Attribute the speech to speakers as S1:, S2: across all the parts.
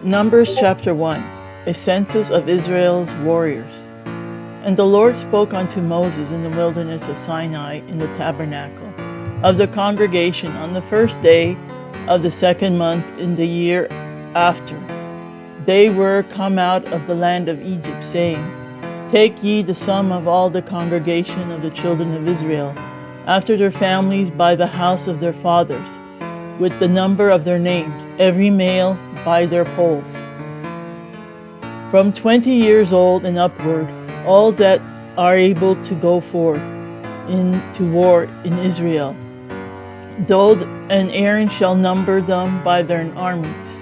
S1: Numbers chapter 1. A census of Israel's warriors. And the Lord spoke unto Moses in the wilderness of Sinai in the tabernacle of the congregation on the first day of the second month in the year after they were come out of the land of Egypt, saying, Take ye the sum of all the congregation of the children of Israel, after their families by the house of their fathers, with the number of their names, every male by their polls. From 20 years old and upward, all that are able to go forth into war in Israel, and Aaron shall number them by their armies.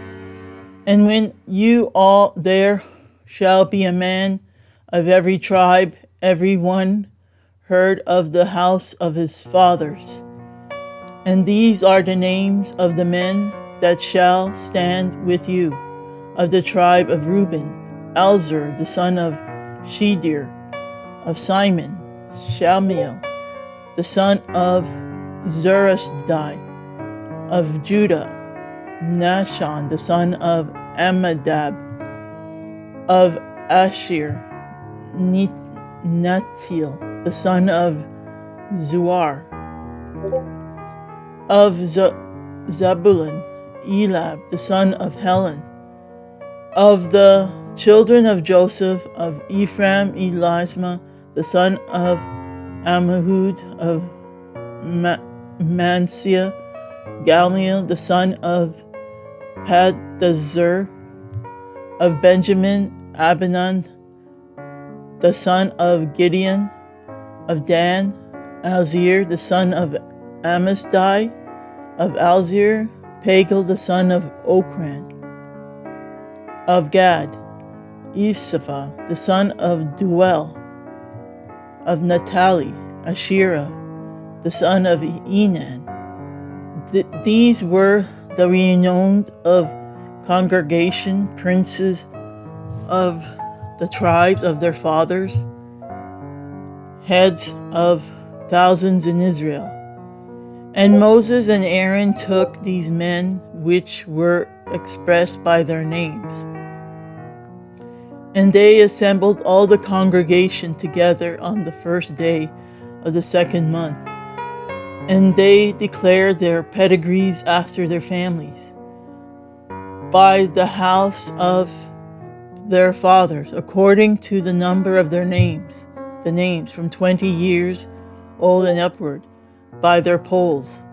S1: And when you all there shall be a man of every tribe, every one heard of the house of his fathers. And these are the names of the men that shall stand with you. Of the tribe of Reuben, Elzur the son of Shedir; of Simon, Shalmiel the son of Zurishdai; of Judah, Nashon the son of Amminadab; of Asher, Nethiel the son of Zuar; of Zebulun, Elab the son of Helon; of the children of Joseph, of Ephraim, Elisma the son of Ammihud; of Manasseh, Gamaliel the son of Pedahzur; of Benjamin, Abinan the son of Gideon; of Dan, Alzir the son of Amisdai; of Alzir, Pagel the son of Okran; of Gad, Isapha the son of Duel; of Naphtali, Asherah the son of Enan. These were the renowned of congregation, princes of the tribes of their fathers, heads of thousands in Israel. And Moses and Aaron took these men which were expressed by their names, and they assembled all the congregation together on the first day of the second month, and they declared their pedigrees after their families, by the house of their fathers, according to the number of their names, the names from 20 years old and upward, by their polls.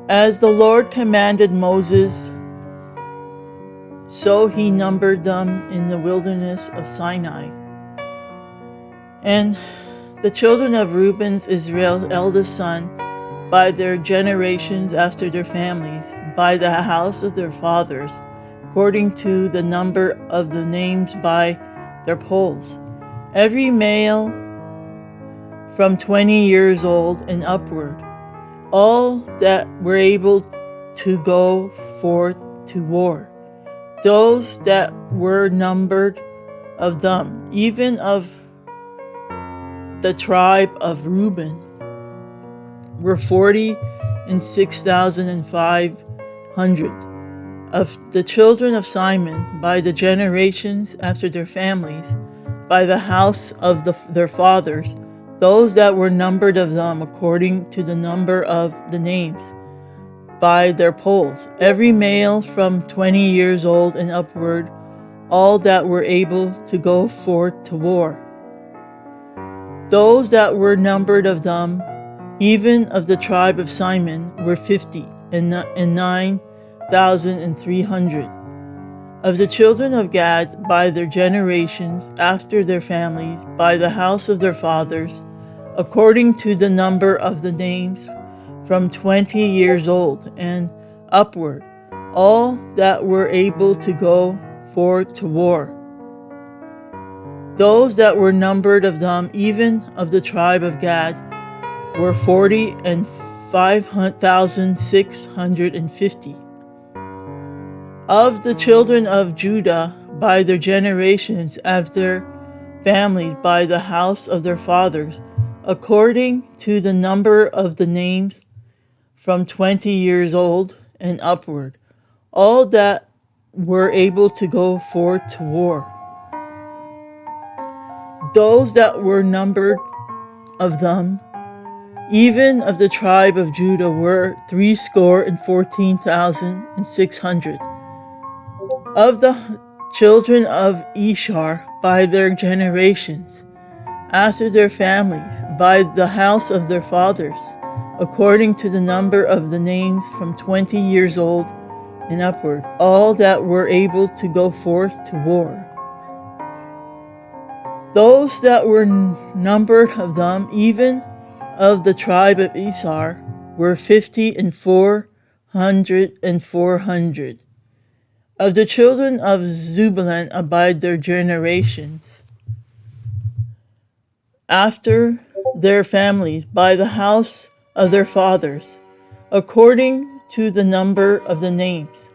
S1: As the Lord commanded Moses, so he numbered them in the wilderness of Sinai. And the children of Reuben's, Israel's eldest son, by their generations after their families, by the house of their fathers, according to the number of the names by their polls, every male from 20 years old and upward, all that were able to go forth to war, those that were numbered of them, even of the tribe of Reuben, were 46,500. Of the children of Simon, by the generations after their families, by the house of their fathers, those that were numbered of them according to the number of the names, by their polls, every male from 20 years old and upward, all that were able to go forth to war. Those that were numbered of them, even of the tribe of Simon, were 50,9,300. Of the children of Gad, by their generations, after their families, by the house of their fathers, according to the number of the names, from 20 years old and upward, all that were able to go forth to war. Those that were numbered of them, even of the tribe of Gad, were 40,550. Of the children of Judah, by their generations after families, by the house of their fathers, according to the number of the names, from 20 years old and upward, all that were able to go forth to war. Those that were numbered of them, even of the tribe of Judah, were 314,600. Of the children of Ishar, by their generations, after their families, by the house of their fathers, according to the number of the names, from 20 years old and upward, all that were able to go forth to war. Those that were numbered of them, even of the tribe of Ishar, were 50 and 400. Of the children of Zebulun, abide their generations, after their families, by the house of their fathers, according to the number of the names,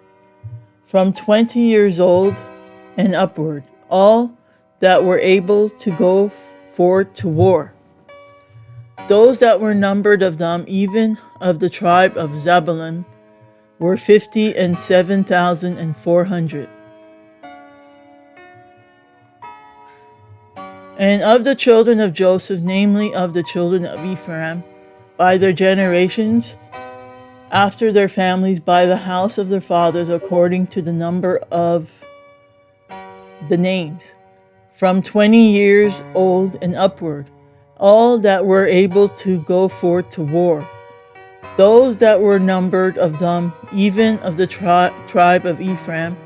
S1: from 20 years old and upward, all that were able to go forth to war. Those that were numbered of them, even of the tribe of Zebulun, were 50 and 7,400. And of the children of Joseph, namely of the children of Ephraim, by their generations, after their families, by the house of their fathers, according to the number of the names, from 20 years old and upward, all that were able to go forth to war. Those that were numbered of them, even of the tribe of Ephraim,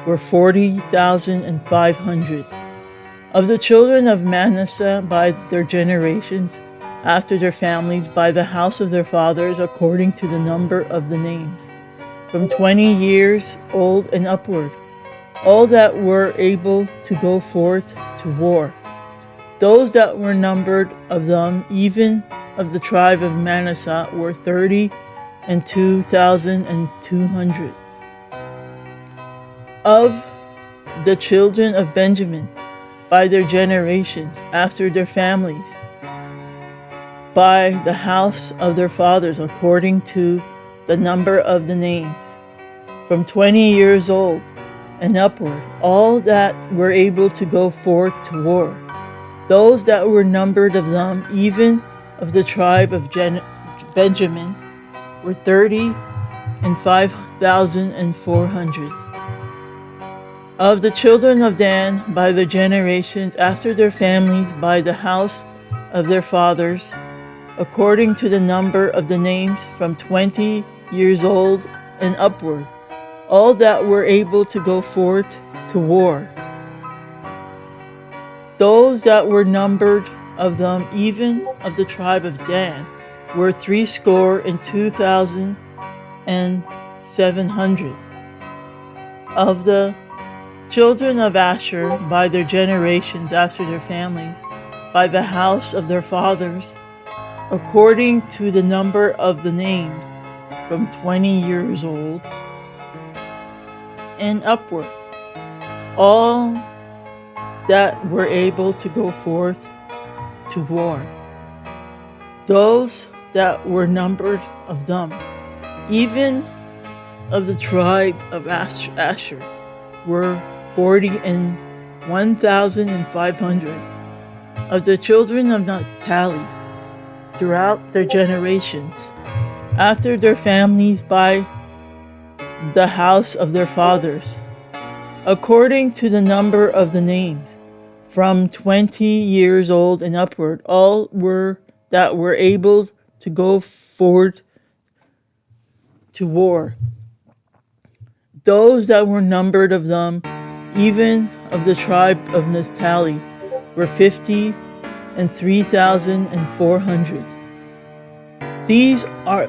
S1: were 40,500. Of the children of Manasseh, by their generations, after their families, by the house of their fathers, according to the number of the names, from 20 years old and upward, all that were able to go forth to war. Those that were numbered of them, even of the tribe of Manasseh, were 32,200. Of the children of Benjamin, by their generations, after their families, by the house of their fathers, according to the number of the names, from 20 years old and upward, all that were able to go forth to war. Those that were numbered of them, even of the tribe of Benjamin, were 30,500. Of the children of Dan, by their generations, after their families, by the house of their fathers, according to the number of the names, from 20 years old and upward, all that were able to go forth to war. Those that were numbered of them, even of the tribe of Dan, were 62,700. Of the children of Asher, by their generations, after their families, by the house of their fathers, according to the number of the names, from 20 years old and upward, all that were able to go forth to war. Those that were numbered of them, even of the tribe of Asher, were 41,500. Of the children of Naphtali, throughout their generations, after their families, by the house of their fathers, according to the number of the names, from 20 years old and upward, all that were able to go forward to war. Those that were numbered of them, even of the tribe of Naphtali, were 53,400. These are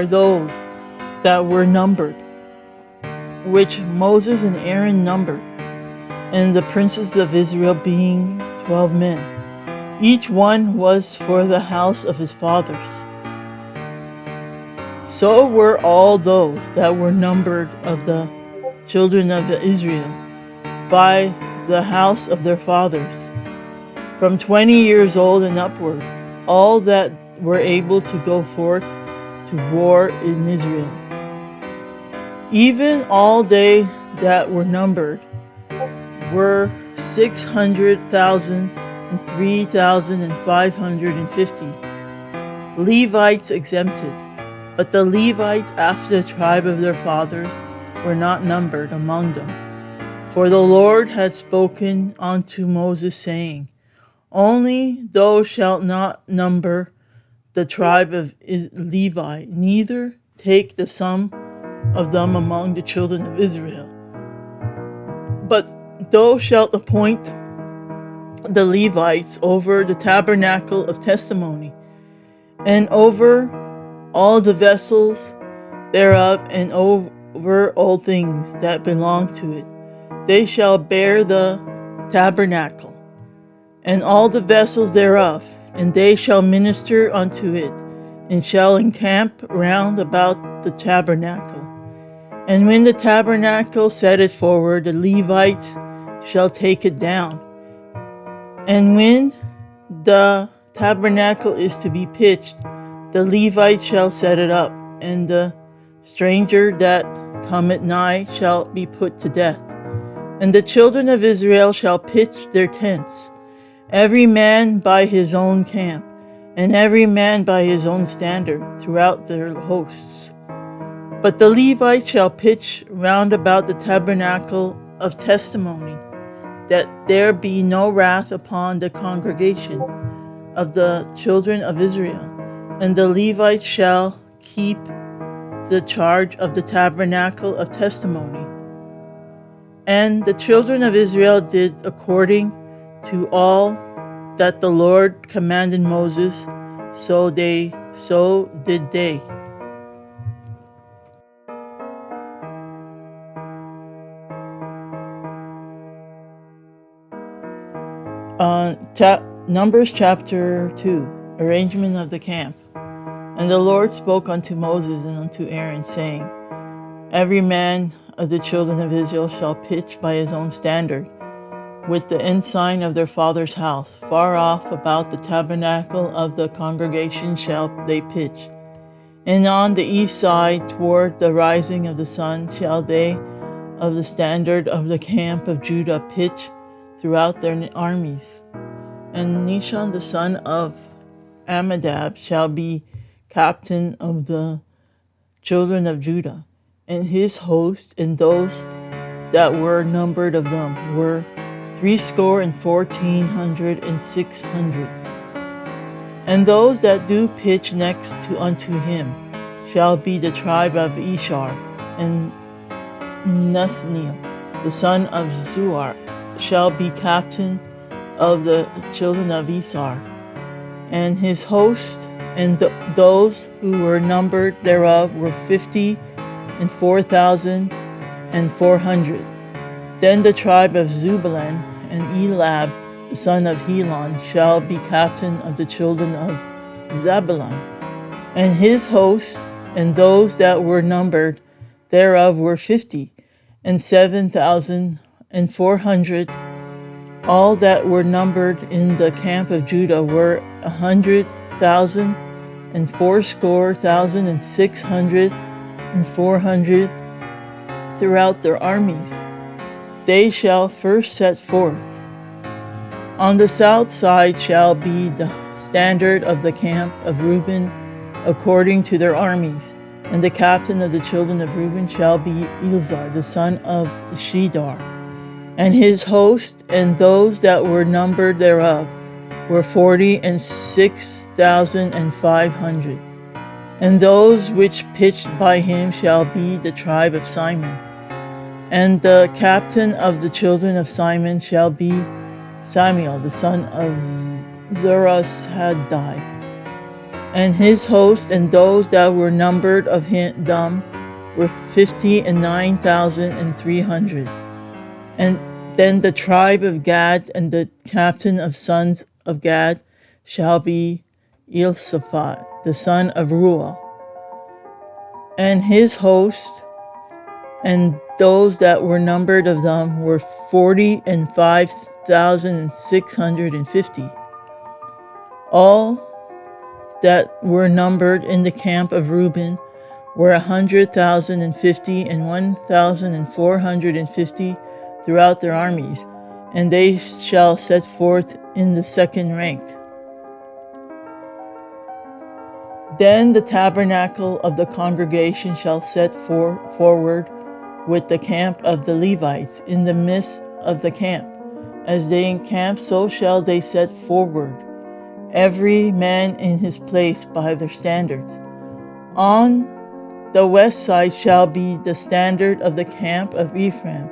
S1: those that were numbered, which Moses and Aaron numbered, and the princes of Israel being 12 men. Each one was for the house of his fathers. So were all those that were numbered of the children of Israel, by the house of their fathers, from 20 years old and upward, all that were able to go forth to war in Israel. Even all they that were numbered were 600,003,550, Levites exempted. But the Levites after the tribe of their fathers were not numbered among them. For the Lord had spoken unto Moses, saying, Only thou shalt not number the tribe of Levi, neither take the sum of them among the children of Israel. But thou shalt appoint the Levites over the tabernacle of testimony, and over all the vessels thereof, and over all things that belong to it. They shall bear the tabernacle, and all the vessels thereof, and they shall minister unto it, and shall encamp round about the tabernacle. And when the tabernacle setteth forward, the Levites shall take it down. And when the tabernacle is to be pitched, the Levites shall set it up, and the stranger that cometh nigh shall be put to death. And the children of Israel shall pitch their tents, every man by his own camp, and every man by his own standard, throughout their hosts. But the Levites shall pitch round about the tabernacle of testimony, that there be no wrath upon the congregation of the children of Israel. And the Levites shall keep the charge of the tabernacle of testimony. And the children of Israel did according to all that the Lord commanded Moses, so did they. Numbers chapter 2, arrangement of the camp. And the Lord spoke unto Moses and unto Aaron, saying, Every man of the children of Israel shall pitch by his own standard, with the ensign of their father's house. Far off about the tabernacle of the congregation shall they pitch. And on the east side, toward the rising of the sun, shall they of the standard of the camp of Judah pitch throughout their armies. And Nishon the son of Amminadab shall be captain of the children of Judah, and his host, and those that were numbered of them were 600 and 600. And those that do pitch next unto him shall be the tribe of Ishar, and Nesniel, the son of Zuar, shall be captain of the children of Isar, and his host, and those who were numbered thereof were 54,400. Then the tribe of Zebulun, and Elab, the son of Helon, shall be captain of the children of Zebulun, and his host, and those that were numbered thereof were 57,400. All that were numbered in the camp of Judah were 100,064,600 throughout their armies. They shall first set forth. On the south side shall be the standard of the camp of Reuben according to their armies. And the captain of the children of Reuben shall be Elzar, the son of Shedar. And his host, and those that were numbered thereof, were 46,500. And those which pitched by him shall be the tribe of Simon. And the captain of the children of Simon shall be Samuel, the son of Zerashadai. And his host, and those that were numbered of them, were 59,300. And then the tribe of Gad, and the captain of sons of Gad shall be Elisaphat, the son of Ruel. And his host, and those that were numbered of them, were 45,650. All that were numbered in the camp of Reuben were 100,050 and 1,450 throughout their armies, and they shall set forth in the second rank. Then the tabernacle of the congregation shall set forward with the camp of the Levites in the midst of the camp. As they encamp, so shall they set forward, every man in his place by their standards. On the west side shall be the standard of the camp of Ephraim,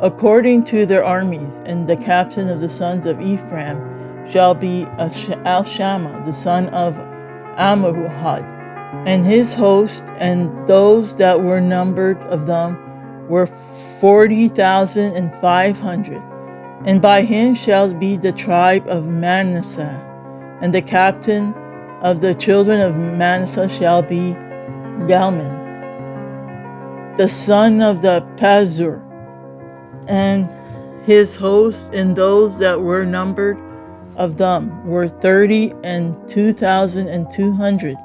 S1: according to their armies, and the captain of the sons of Ephraim shall be Elishama, the son of Ammihud, and his host, and those that were numbered of them were 40,500. And by him shall be the tribe of Manasseh, and the captain of the children of Manasseh shall be Galman, the son of the Pazur, and his host, and those that were numbered of them were 32,200.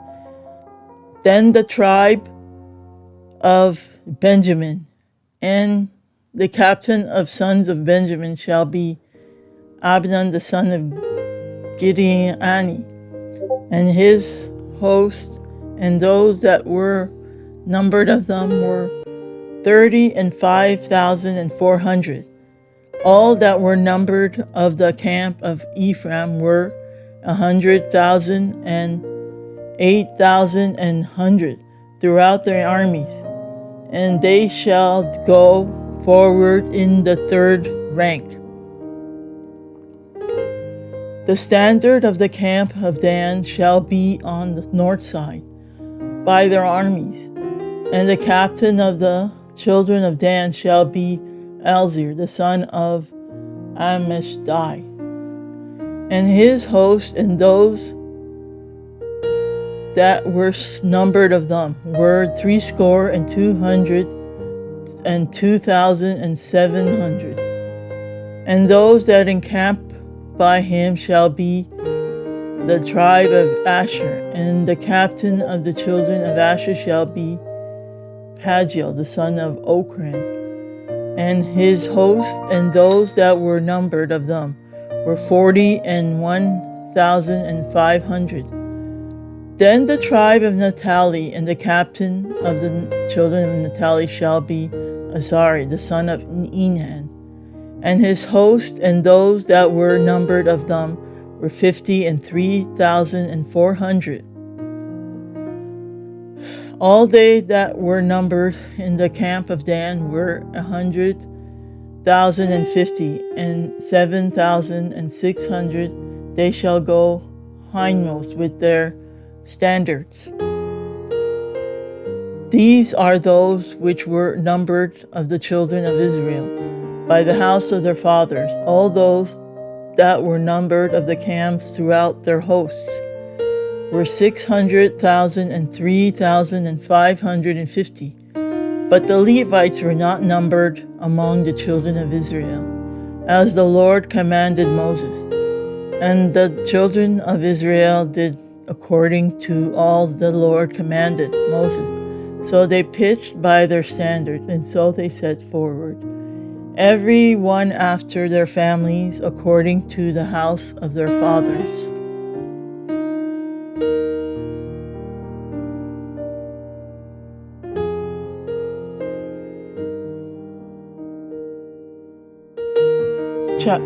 S1: Then the tribe of Benjamin, and the captain of sons of Benjamin shall be Abdon, the son of Gideoni, and his host, and those that were numbered of them were 35,400. All that were numbered of the camp of Ephraim were 100,000 and 8,100 throughout their armies, and they shall go forward in the third rank. The standard of the camp of Dan shall be on the north side by their armies, and the captain of the children of Dan shall be Elzir, the son of Ammishdai, and his host, and those that were numbered of them were 62,207. And those that encamp by him shall be the tribe of Asher, and the captain of the children of Asher shall be Pagiel, the son of Ochran, and his host, and those that were numbered of them were 41,500. Then the tribe of Naphtali, and the captain of the children of Naphtali shall be Azari, the son of Enan, and his host, and those that were numbered of them were 53,400. All they that were numbered in the camp of Dan were 100,050, and 7,600. They shall go hindmost with their standards. These are those which were numbered of the children of Israel by the house of their fathers, all those that were numbered of the camps throughout their hosts were 600,000 and 3,550. But the Levites were not numbered among the children of Israel, as the Lord commanded Moses. And the children of Israel did according to all the Lord commanded Moses. So they pitched by their standards, and so they set forward, every one after their families, according to the house of their fathers.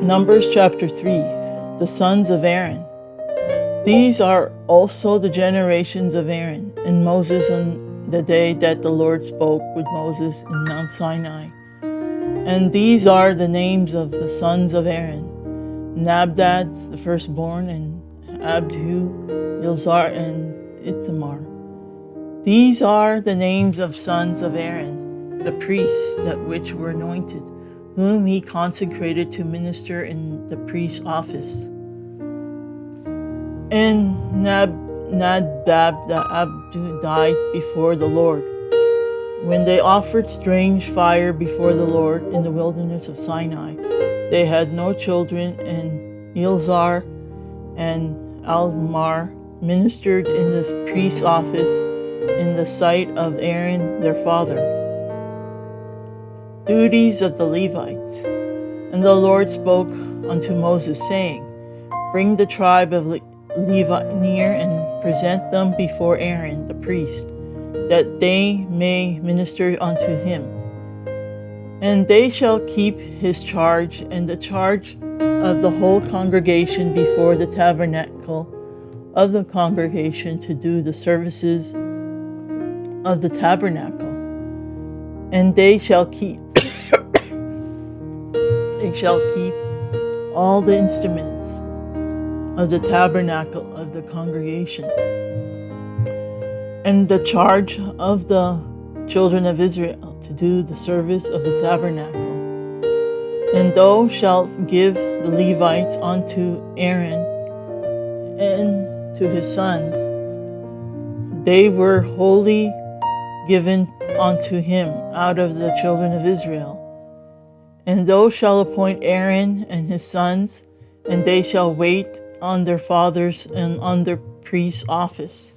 S1: Numbers chapter 3. The sons of Aaron. These are also the generations of Aaron and Moses on the day that the Lord spoke with Moses in Mount Sinai. And these are the names of the sons of Aaron: Nadab, the firstborn, and Abihu, Eleazar, and Ithamar. These are the names of sons of Aaron, the priests that which were anointed, whom he consecrated to minister in the priest's office. And Nadab the Abihu died before the Lord, when they offered strange fire before the Lord in the wilderness of Sinai. They had no children, and Eleazar and Almar ministered in the priest's office, in the sight of Aaron their father. Duties of the Levites. And the Lord spoke unto Moses, saying, Bring the tribe of Levi near, and present them before Aaron the priest, that they may minister unto him. And they shall keep his charge and the charge of the whole congregation before the tabernacle of the congregation, to do the services of the tabernacle. And they shall keep all the instruments of the tabernacle of the congregation, and the charge of the children of Israel to do the service of the tabernacle. And thou shalt give the Levites unto Aaron and to his sons. They were wholly given unto him out of the children of Israel. And thou shalt appoint Aaron and his sons, and they shall wait on their fathers and on their priest's office.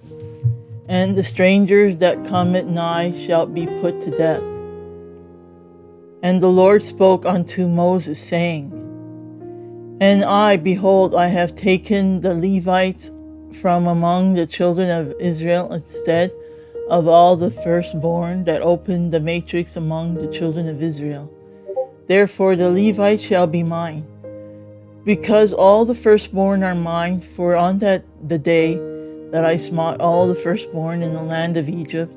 S1: And the strangers that come at nigh shall be put to death. And the Lord spoke unto Moses, saying, And I, behold, I have taken the Levites from among the children of Israel, instead of all the firstborn that opened the matrix among the children of Israel. Therefore the Levites shall be mine, because all the firstborn are mine. For on the day that I smote all the firstborn in the land of Egypt,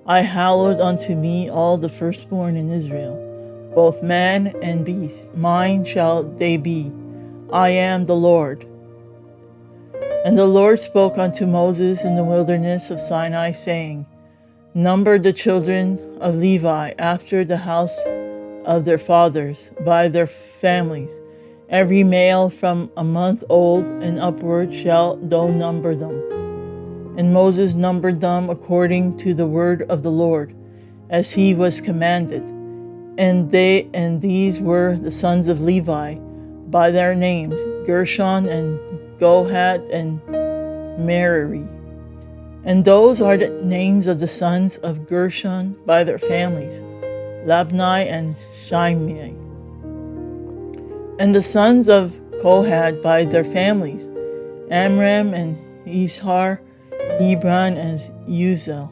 S1: I hallowed unto me all the firstborn in Israel, both man and beast. Mine shall they be. I am the Lord. And the Lord spoke unto Moses in the wilderness of Sinai, saying, Number the children of Levi after the house of their fathers, by their families. Every male from a month old and upward shalt thou number them. And Moses numbered them according to the word of the Lord, as he was commanded. And these were the sons of Levi by their names, Gershon and Kohath and Merari. And those are the names of the sons of Gershon by their families, Labni and Shimei. And the sons of Kohath by their families, Amram and Izhar, Hebron and Uzel.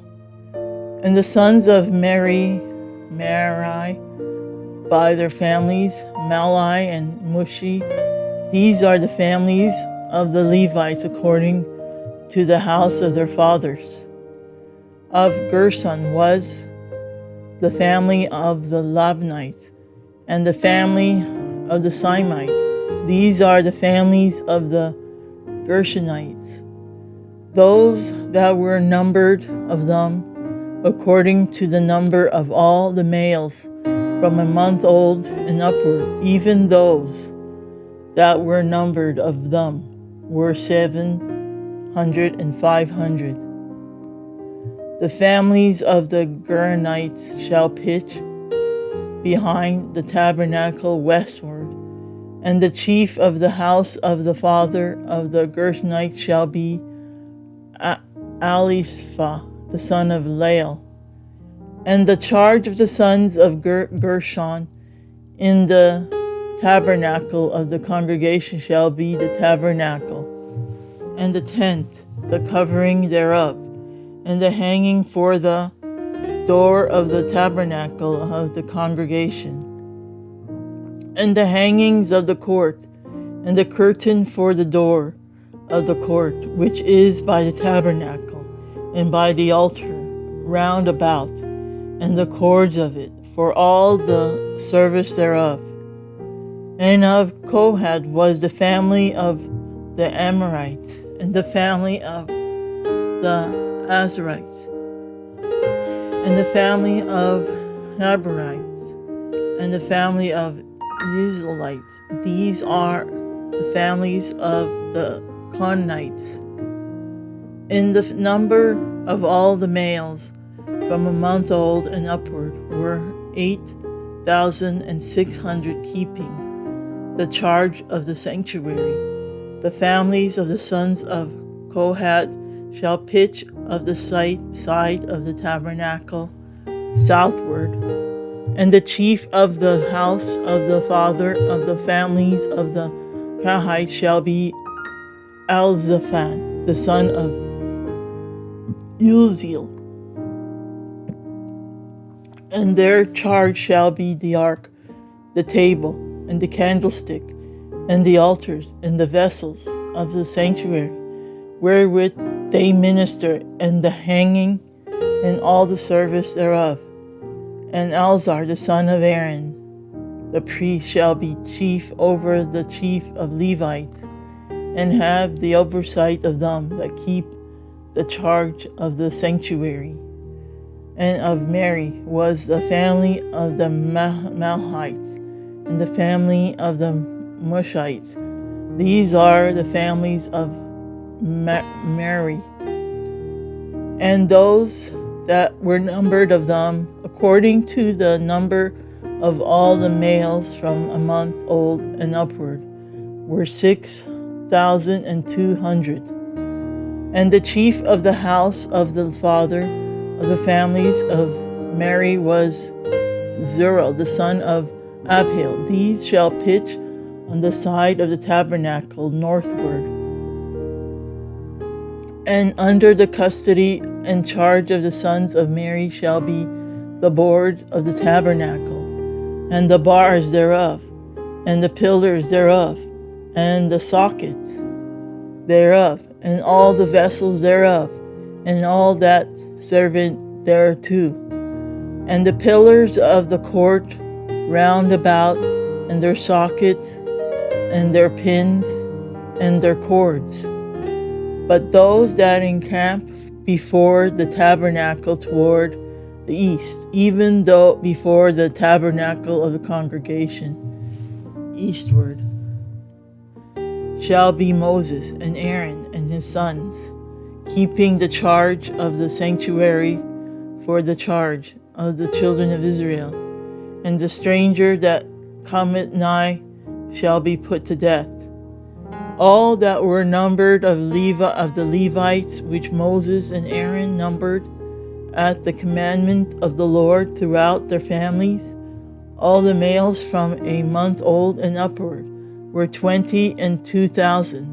S1: And the sons of Merari by their families, Malai and Mushi. These are the families of the Levites according to the house of their fathers. Of Gershon was the family of the Labnites, and the family of the Simites. These are the families of the Gershonites. Those that were numbered of them, according to the number of all the males from a month old and upward, even those that were numbered of them were 700 and 500. The families of the Gershonites shall pitch behind the tabernacle westward, and the chief of the house of the father of the Gershonites shall be Elisaph, the son of Lael. And the charge of the sons of Gershon in the tabernacle of the congregation shall be the tabernacle, and the tent, the covering thereof, and the hanging for the door of the tabernacle of the congregation, and the hangings of the court, and the curtain for the door of the court, which is by the tabernacle, and by the altar round about, and the cords of it, for all the service thereof. And of Kohath was the family of the Amorites, and the family of the Azarites, and the family of Habarites, and the family of Israelites. These are the families of the Canaanites. In the number of all the males from a month old and upward were 8,600, keeping the charge of the sanctuary. The families of the sons of Kohath shall pitch of the side of the tabernacle southward, and the chief of the house of the father of the families of the Kahites shall be Elzaphan, the son of Uzziel. And their charge shall be the ark, the table, and the candlestick, and the altars, and the vessels of the sanctuary, wherewith they minister, and the hanging, and all the service thereof. And Elzar, the son of Aaron, the priest, shall be chief over the chief of Levites, and have the oversight of them that keep the charge of the sanctuary. And of Mary was the family of the Malhites, and the family of the Mushites. These are the families of Mary. And those that were numbered of them, according to the number of all the males from a month old and upward, were 6,200. And the chief of the house of the father of the families of Mary was Zerah, the son of Abiel. These shall pitch on the side of the tabernacle northward. And under the custody and charge of the sons of Mary shall be the boards of the tabernacle, and the bars thereof, and the pillars thereof, and the sockets thereof, and all the vessels thereof, and all that servant thereto, and the pillars of the court round about, and their sockets, and their pins, and their cords. But those that encamp before the tabernacle toward the east, even though before the tabernacle of the congregation eastward, shall be Moses and Aaron and his sons, keeping the charge of the sanctuary for the charge of the children of Israel. And the stranger that cometh nigh shall be put to death. All that were numbered of the Levites, which Moses and Aaron numbered at the commandment of the Lord throughout their families, all the males from a month old and upward, were 22,000.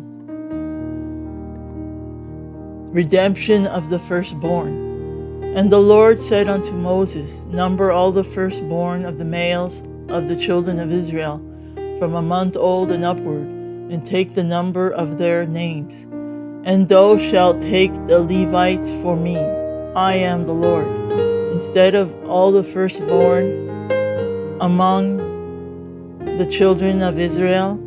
S1: Redemption of the firstborn. And the Lord said unto Moses, Number all the firstborn of the males of the children of Israel, from a month old and upward, and take the number of their names. And thou shalt take the Levites for me. I am the Lord. Instead of all the firstborn among the children of Israel,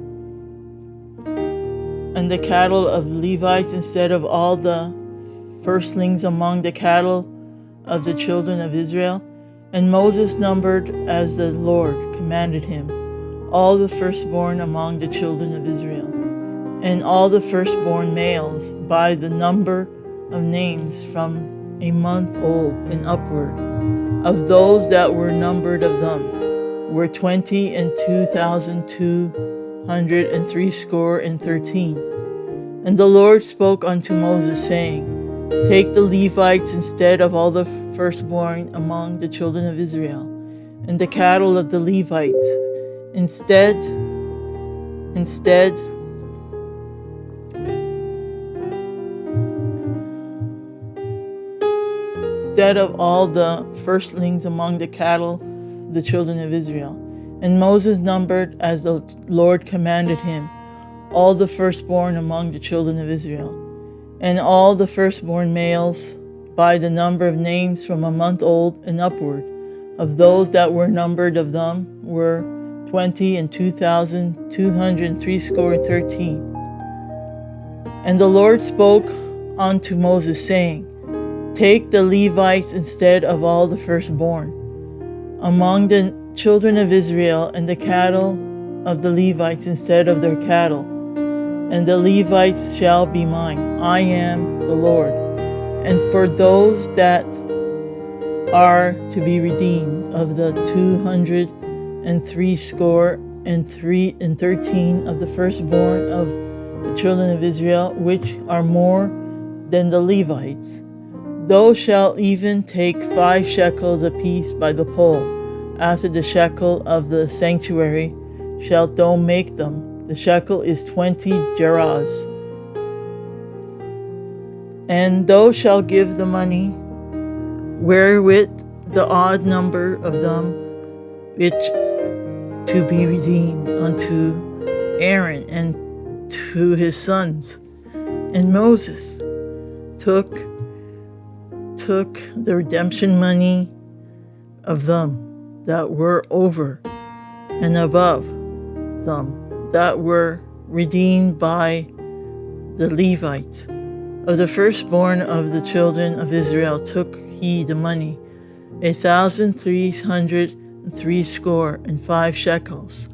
S1: and the cattle of Levites, instead of all the firstlings among the cattle of the children of Israel. And Moses numbered as the Lord commanded him all the firstborn among the children of Israel, and all the firstborn males by the number of names from a month old and upward, of those that were numbered of them, were 22,213. And the Lord spoke unto Moses, saying, Take the Levites instead of all the firstborn among the children of Israel, and the cattle of the Levites, instead of all the firstlings among the cattle of the children of Israel. And Moses numbered as the Lord commanded him all the firstborn among the children of Israel, and all the firstborn males by the number of names from a month old and upward, of those that were numbered of them, were 22,213. And the Lord spoke unto Moses, saying, Take the Levites instead of all the firstborn among the children of Israel, and the cattle of the Levites instead of their cattle. And the Levites shall be mine. I am the Lord. And for those that are to be redeemed of the 213 of the firstborn of the children of Israel, which are more than the Levites. Thou shalt even take 5 shekels apiece by the pole. After the shekel of the sanctuary shalt thou make them. The shekel is 20 gerahs. And thou shalt give the money wherewith the odd number of them which to be redeemed unto Aaron and to his sons. And Moses took the redemption money of them that were over and above them that were redeemed by the Levites. Of the firstborn of the children of Israel took he the money, 1,365 shekels,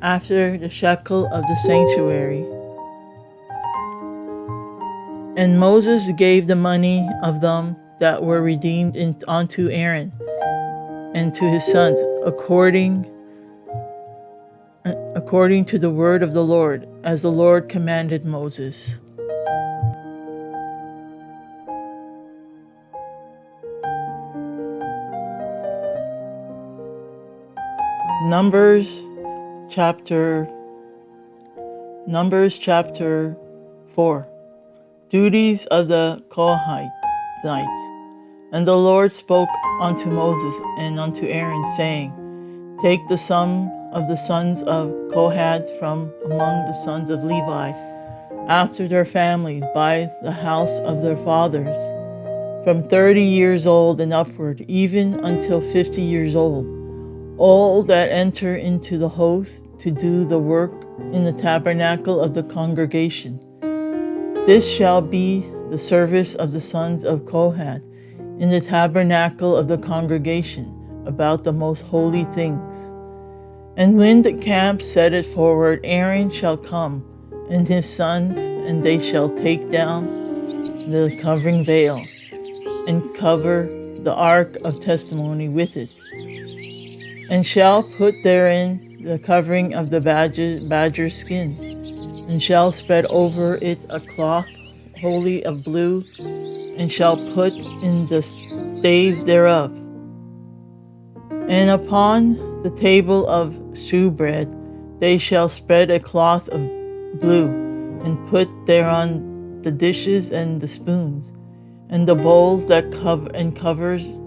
S1: after the shekel of the sanctuary. And Moses gave the money of them that were redeemed unto Aaron and to his sons, according to the word of the Lord, as the Lord commanded Moses. Numbers chapter 4. Duties of the Kohathites. And the Lord spoke unto Moses and unto Aaron, saying, Take the sum of the sons of Kohath from among the sons of Levi, after their families, by the house of their fathers, from 30 years old and upward, even until 50 years old, all that enter into the host to do the work in the tabernacle of the congregation. This shall be the service of the sons of Kohath in the tabernacle of the congregation about the most holy things. And when the camp setteth forward, Aaron shall come, and his sons, and they shall take down the covering veil, and cover the ark of testimony with it, and shall put therein the covering of the badger skin, and shall spread over it a cloth wholly of blue, and shall put in the staves thereof. And upon the table of shewbread they shall spread a cloth of blue, and put thereon the dishes and the spoons, and the bowls that covers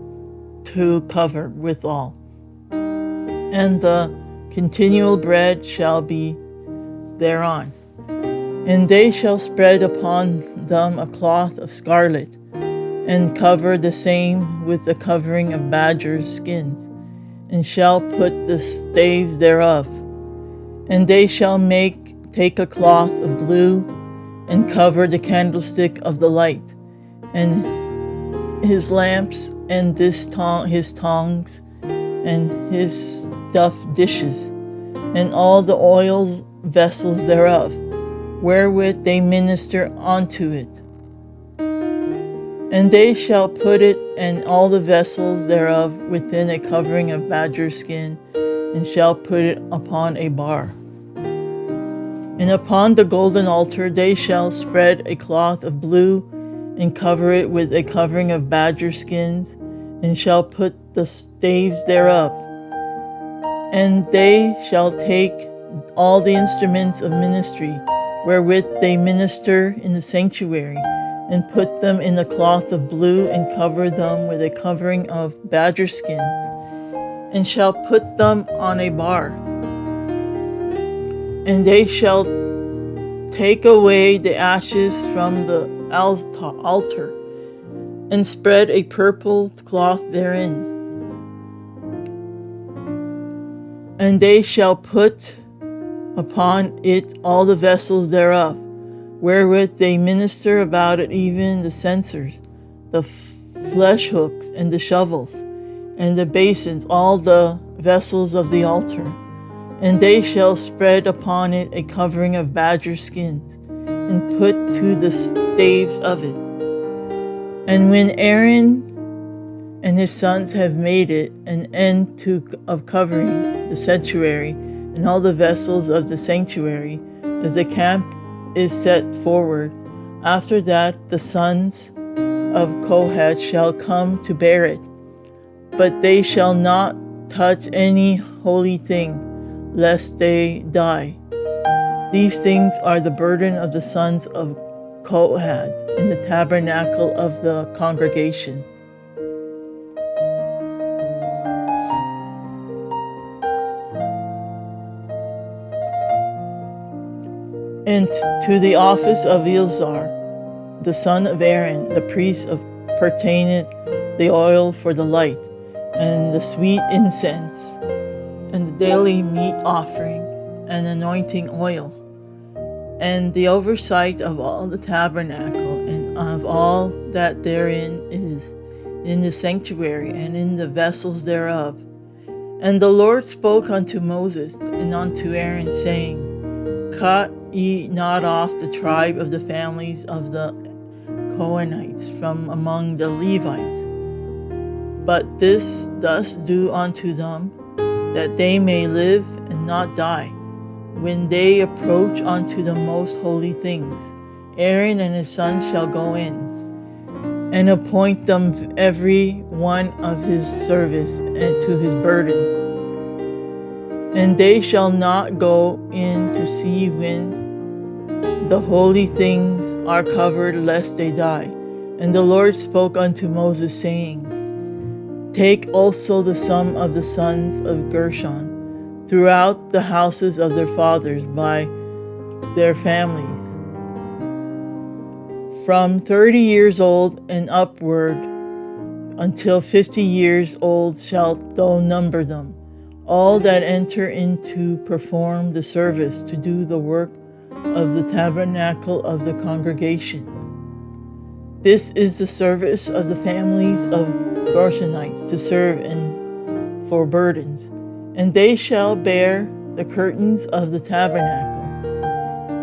S1: to cover withal. And the continual bread shall be thereon. And they shall spread upon them a cloth of scarlet, and cover the same with the covering of badgers' skins, and shall put the staves thereof. And they shall take a cloth of blue, and cover the candlestick of the light, and his lamps, and his tongs, and his stuffed dishes, and all the oil vessels thereof, wherewith they minister unto it. And they shall put it and all the vessels thereof within a covering of badger skin, and shall put it upon a bar. And upon the golden altar they shall spread a cloth of blue, and cover it with a covering of badger skins, and shall put the staves thereof. And they shall take all the instruments of ministry, wherewith they minister in the sanctuary, and put them in the cloth of blue, and cover them with a covering of badger skins, and shall put them on a bar. And they shall take away the ashes from the altar, and spread a purple cloth therein. And they shall put upon it all the vessels thereof, wherewith they minister about it, even the censers, the flesh hooks, and the shovels, and the basins, all the vessels of the altar. And they shall spread upon it a covering of badger skins, and put to the staves of it. And when Aaron and his sons have made it an end of covering the sanctuary, and all the vessels of the sanctuary, as the camp is set forward, After that, the sons of Kohath shall come to bear it, but they shall not touch any holy thing, lest they die. These things are the burden of the sons of Kohath in the tabernacle of the congregation. And to the office of Eleazar, the son of Aaron, the priest, of pertaineth the oil for the light, and the sweet incense, and the daily meat offering, and anointing oil, and the oversight of all the tabernacle, and of all that therein is, in the sanctuary, and in the vessels thereof. And the Lord spoke unto Moses and unto Aaron, saying, Cut ye not off the tribe of the families of the Kohenites from among the Levites, but this thus do unto them, that they may live and not die, when they approach unto the most holy things. Aaron and his sons shall go in, and appoint them every one of his service and to his burden. And they shall not go in to see when the holy things are covered, lest they die. And the Lord spoke unto Moses, saying, Take also the sum of the sons of Gershon throughout the houses of their fathers by their families, from 30 years old and upward until 50 years old shalt thou number them, all that enter in to perform the service, to do the work of the tabernacle of the congregation. This is the service of the families of Gershonites, to serve and for burdens. And they shall bear the curtains of the tabernacle,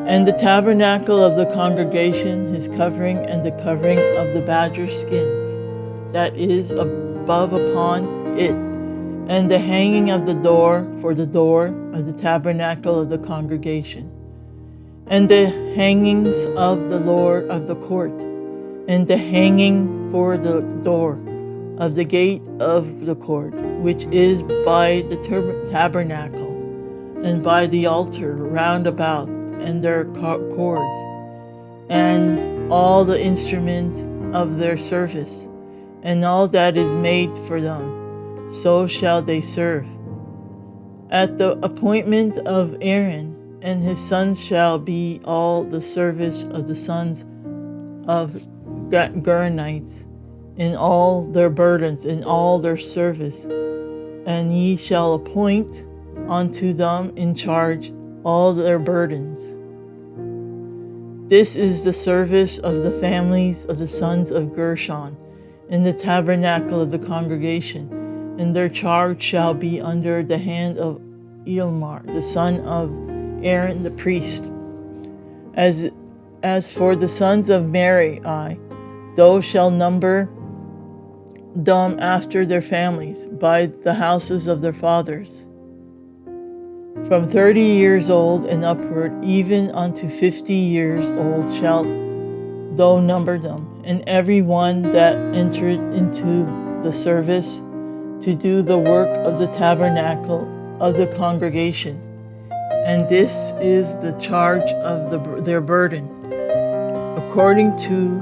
S1: and the tabernacle of the congregation, his covering, and the covering of the badger skins that is above upon it, and the hanging of the door for the door of the tabernacle of the congregation, and the hangings of the Lord of the court, and the hanging for the door of the gate of the court, which is by the tabernacle, and by the altar round about, and their cords, and all the instruments of their service, and all that is made for them, so shall they serve. At the appointment of Aaron and his sons shall be all the service of the sons of Gershonites, in all their burdens, in all their service, and ye shall appoint unto them in charge all their burdens. This is the service of the families of the sons of Gershon in the tabernacle of the congregation, and their charge shall be under the hand of Eleazar, the son of Aaron the priest. As for the sons of Merari, thou shalt number them after their families, by the houses of their fathers, from 30 years old and upward, even unto 50 years old shalt thou number them, and every one that entered into the service to do the work of the tabernacle of the congregation. And this is the charge of their burden, according to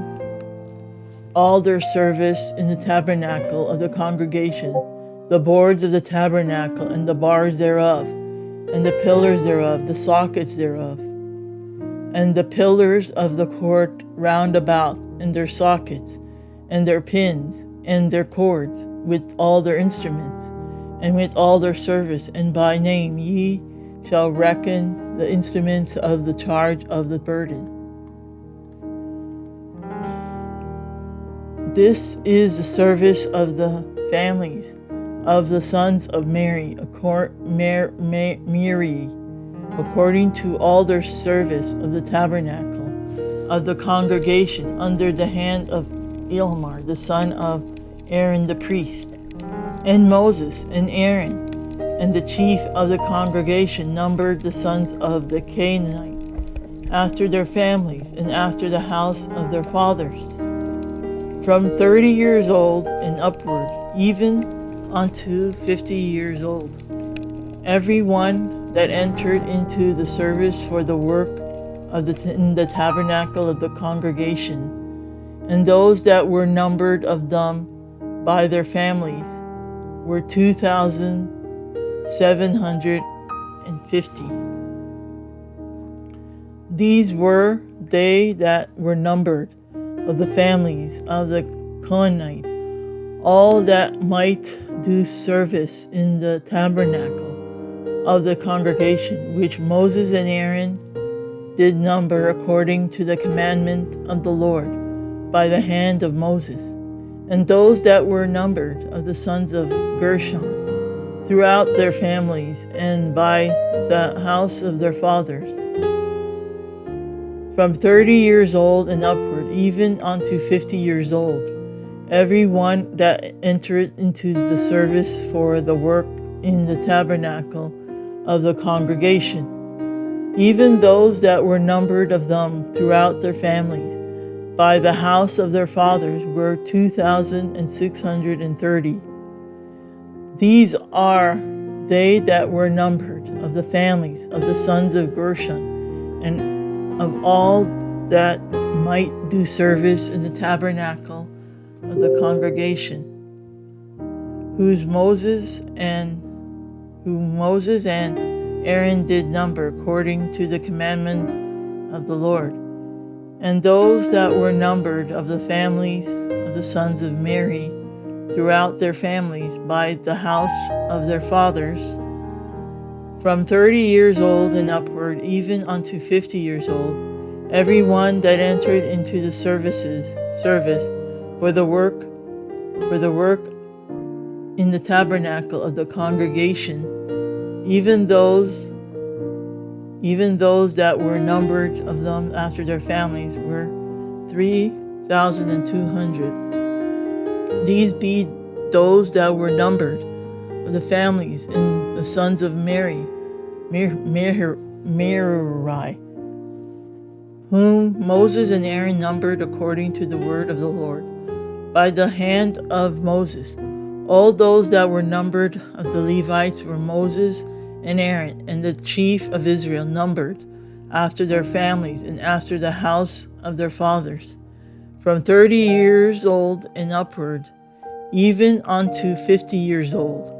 S1: all their service in the tabernacle of the congregation, the boards of the tabernacle, and the bars thereof, and the pillars thereof, the sockets thereof, and the pillars of the court round about, and their sockets, and their pins, and their cords, with all their instruments, and with all their service, and by name ye shall reckon the instruments of the charge of the burden. This is the service of the families of the sons of Merari, according to all their service of the tabernacle of the congregation, under the hand of Eleazar, the son of Aaron the priest. And Moses and Aaron and the chief of the congregation numbered the sons of the Canaanites after their families, and after the house of their fathers, from 30 years old and upward, even unto 50 years old. Every one that entered into the service for the work of in the tabernacle of the congregation, and those that were numbered of them by their families, were 2,750. These were they that were numbered of the families of the Cohenites, all that might do service in the tabernacle of the congregation, which Moses and Aaron did number according to the commandment of the Lord by the hand of Moses. And those that were numbered of the sons of Gershon throughout their families and by the house of their fathers, from 30 years old and upward, even unto 50 years old, every one that entered into the service for the work in the tabernacle of the congregation, even those that were numbered of them throughout their families by the house of their fathers, were 2,630. These are they that were numbered of the families of the sons of Gershon, and of all that might do service in the tabernacle of the congregation, whom Moses and Aaron did number according to the commandment of the Lord. And those that were numbered of the families of the sons of Mary throughout their families by the house of their fathers, from 30 years old and upward, even unto 50 years old, every one that entered into the service for the work in the tabernacle of the congregation, even those that were numbered of them after their families, were 3,200. These be those that were numbered of the families and the sons of Merari, whom Moses and Aaron numbered according to the word of the Lord by the hand of Moses. All those that were numbered of the Levites were Moses and Aaron, and the chief of Israel numbered after their families and after the house of their fathers, from 30 years old and upward, even unto 50 years old.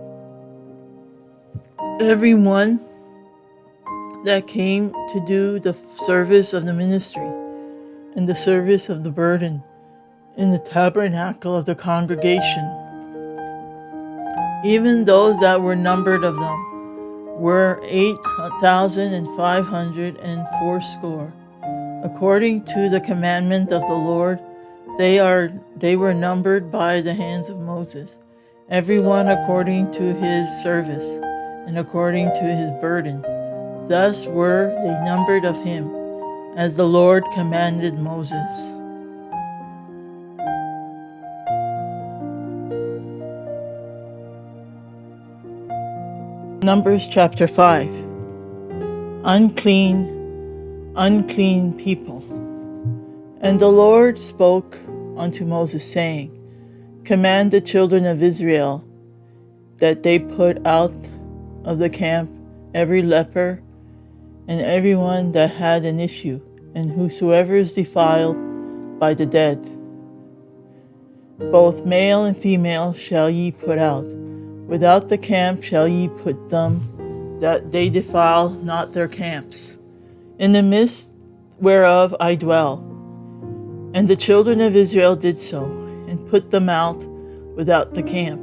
S1: Every one that came to do the service of the ministry and the service of the burden in the tabernacle of the congregation, even those that were numbered of them, were 8,580. According to the commandment of the Lord, they were numbered by the hands of Moses, every one according to his service and according to his burden. Thus were they numbered of him, as the Lord commanded Moses. Numbers chapter 5. Unclean people. And the Lord spoke unto Moses, saying, Command the children of Israel that they put out of the camp every leper and every one that had an issue, and whosoever is defiled by the dead. Both male and female shall ye put out. Without the camp shall ye put them, that they defile not their camps, in the midst whereof I dwell. And the children of Israel did so, and put them out without the camp.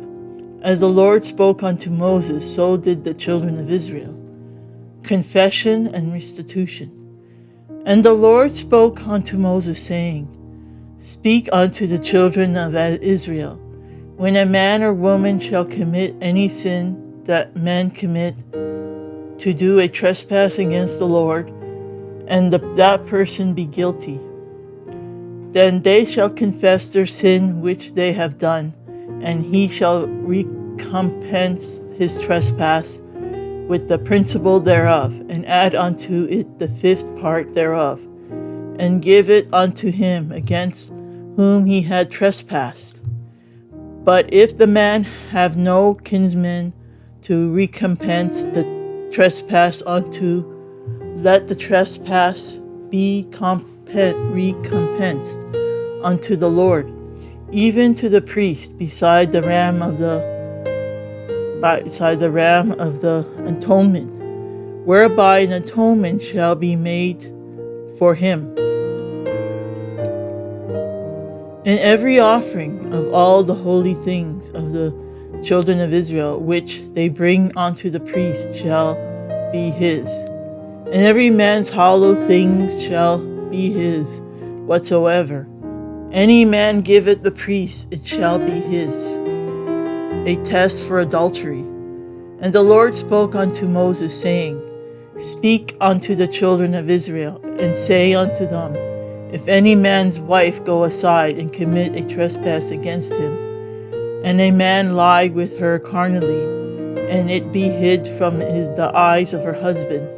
S1: As the Lord spoke unto Moses, so did the children of Israel. Confession and restitution. And the Lord spoke unto Moses, saying, Speak unto the children of Israel, when a man or woman shall commit any sin that men commit, to do a trespass against the Lord, and that person be guilty, then they shall confess their sin which they have done, and he shall recompense his trespass with the principal thereof, and add unto it the fifth part thereof, and give it unto him against whom he had trespassed. But if the man have no kinsman to recompense the trespass unto, let the trespass be recompensed unto the Lord, even to the priest, beside the ram of the atonement, whereby an atonement shall be made for him. And every offering of all the holy things of the children of Israel, which they bring unto the priest, shall be his. And every man's hollow things shall be his, whatsoever any man giveth the priest, it shall be his. A test for adultery. And the Lord spoke unto Moses, saying, Speak unto the children of Israel, and say unto them, If any man's wife go aside and commit a trespass against him, and a man lie with her carnally, and it be hid from the eyes of her husband,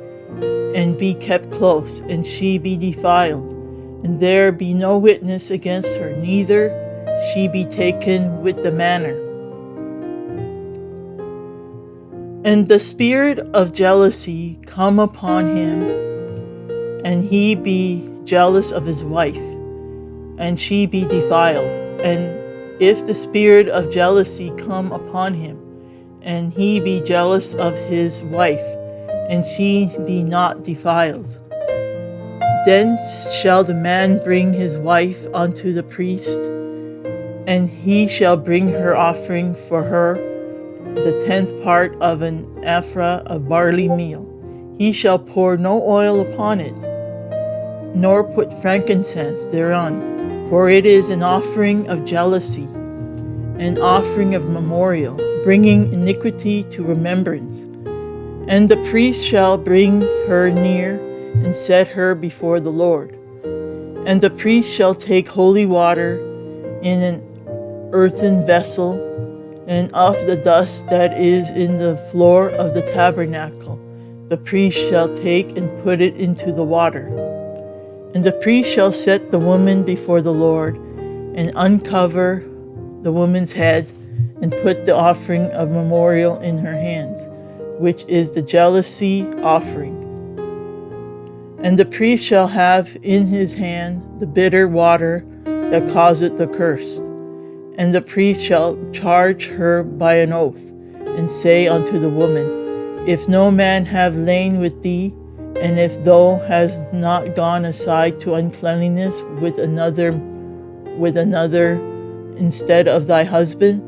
S1: and be kept close, and she be defiled, and there be no witness against her, neither she be taken with the manner. And the spirit of jealousy come upon him, and he be jealous of his wife, and she be defiled. And if the spirit of jealousy come upon him, and he be jealous of his wife, and she be not defiled, then shall the man bring his wife unto the priest, and he shall bring her offering for her, the 10th part of an ephah of barley meal. He shall pour no oil upon it, nor put frankincense thereon, for it is an offering of jealousy, an offering of memorial, bringing iniquity to remembrance. And the priest shall bring her near, and set her before the Lord. And the priest shall take holy water in an earthen vessel, and of the dust that is in the floor of the tabernacle, the priest shall take and put it into the water. And the priest shall set the woman before the Lord, and uncover the woman's head, and put the offering of memorial in her hands, which is the jealousy offering. And the priest shall have in his hand the bitter water that causeth the curse. And the priest shall charge her by an oath, and say unto the woman, If no man have lain with thee, and if thou hast not gone aside to uncleanness with another instead of thy husband,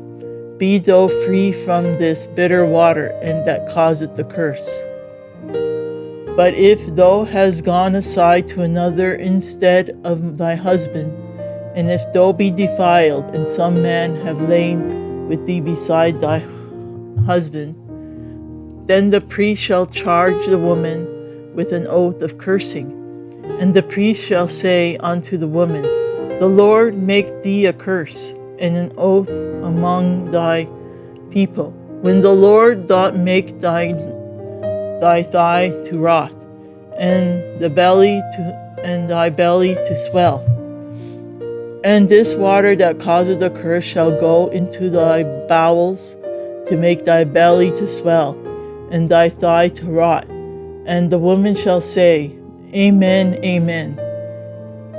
S1: be thou free from this bitter water, and that causeth the curse. But if thou hast gone aside to another instead of thy husband, and if thou be defiled, and some man have lain with thee beside thy husband, then the priest shall charge the woman with an oath of cursing. And the priest shall say unto the woman, The Lord make thee a curse, and an oath among thy people, when the Lord doth make thy thigh to rot, and thy belly to swell. And this water that causeth the curse shall go into thy bowels, to make thy belly to swell, and thy thigh to rot. And the woman shall say, Amen, Amen.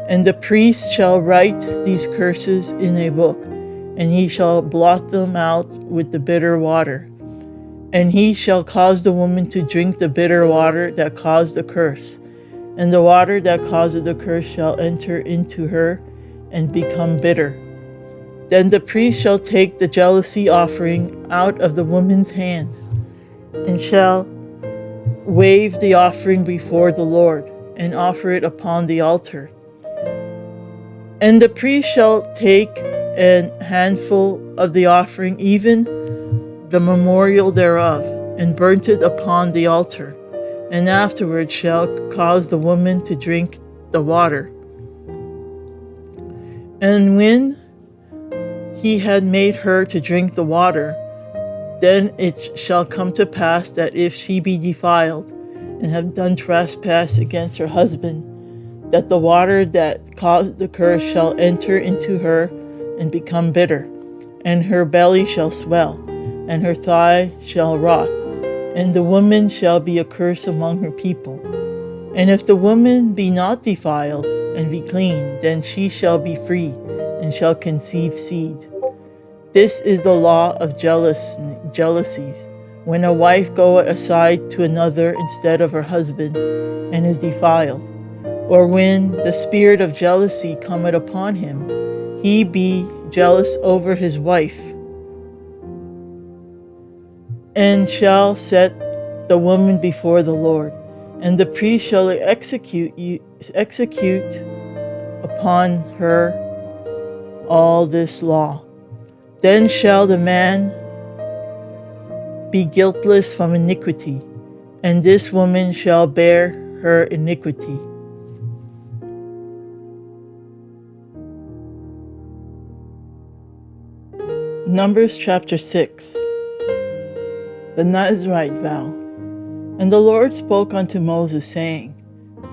S1: And the priest shall write these curses in a book, and he shall blot them out with the bitter water. And he shall cause the woman to drink the bitter water that caused the curse. And the water that caused the curse shall enter into her, and become bitter. Then the priest shall take the jealousy offering out of the woman's hand, and shall wave the offering before the Lord, and offer it upon the altar. And the priest shall take a handful of the offering, even the memorial thereof, and burn it upon the altar, and afterward shall cause the woman to drink the water. And when he had made her to drink the water, Then it shall come to pass that if she be defiled, and have done trespass against her husband, that the water that caused the curse shall enter into her and become bitter, and her belly shall swell, and her thigh shall rot, and the woman shall be a curse among her people. And if the woman be not defiled, and be clean, then she shall be free, and shall conceive seed. This is the law of jealousies, when a wife goeth aside to another instead of her husband, and is defiled, or when the spirit of jealousy cometh upon him, he be jealous over his wife, and shall set the woman before the Lord, and the priest shall execute upon her all this law. Then shall the man be guiltless from iniquity, and this woman shall bear her iniquity. Numbers chapter 6. The Nazirite vow. And the Lord spoke unto Moses, saying,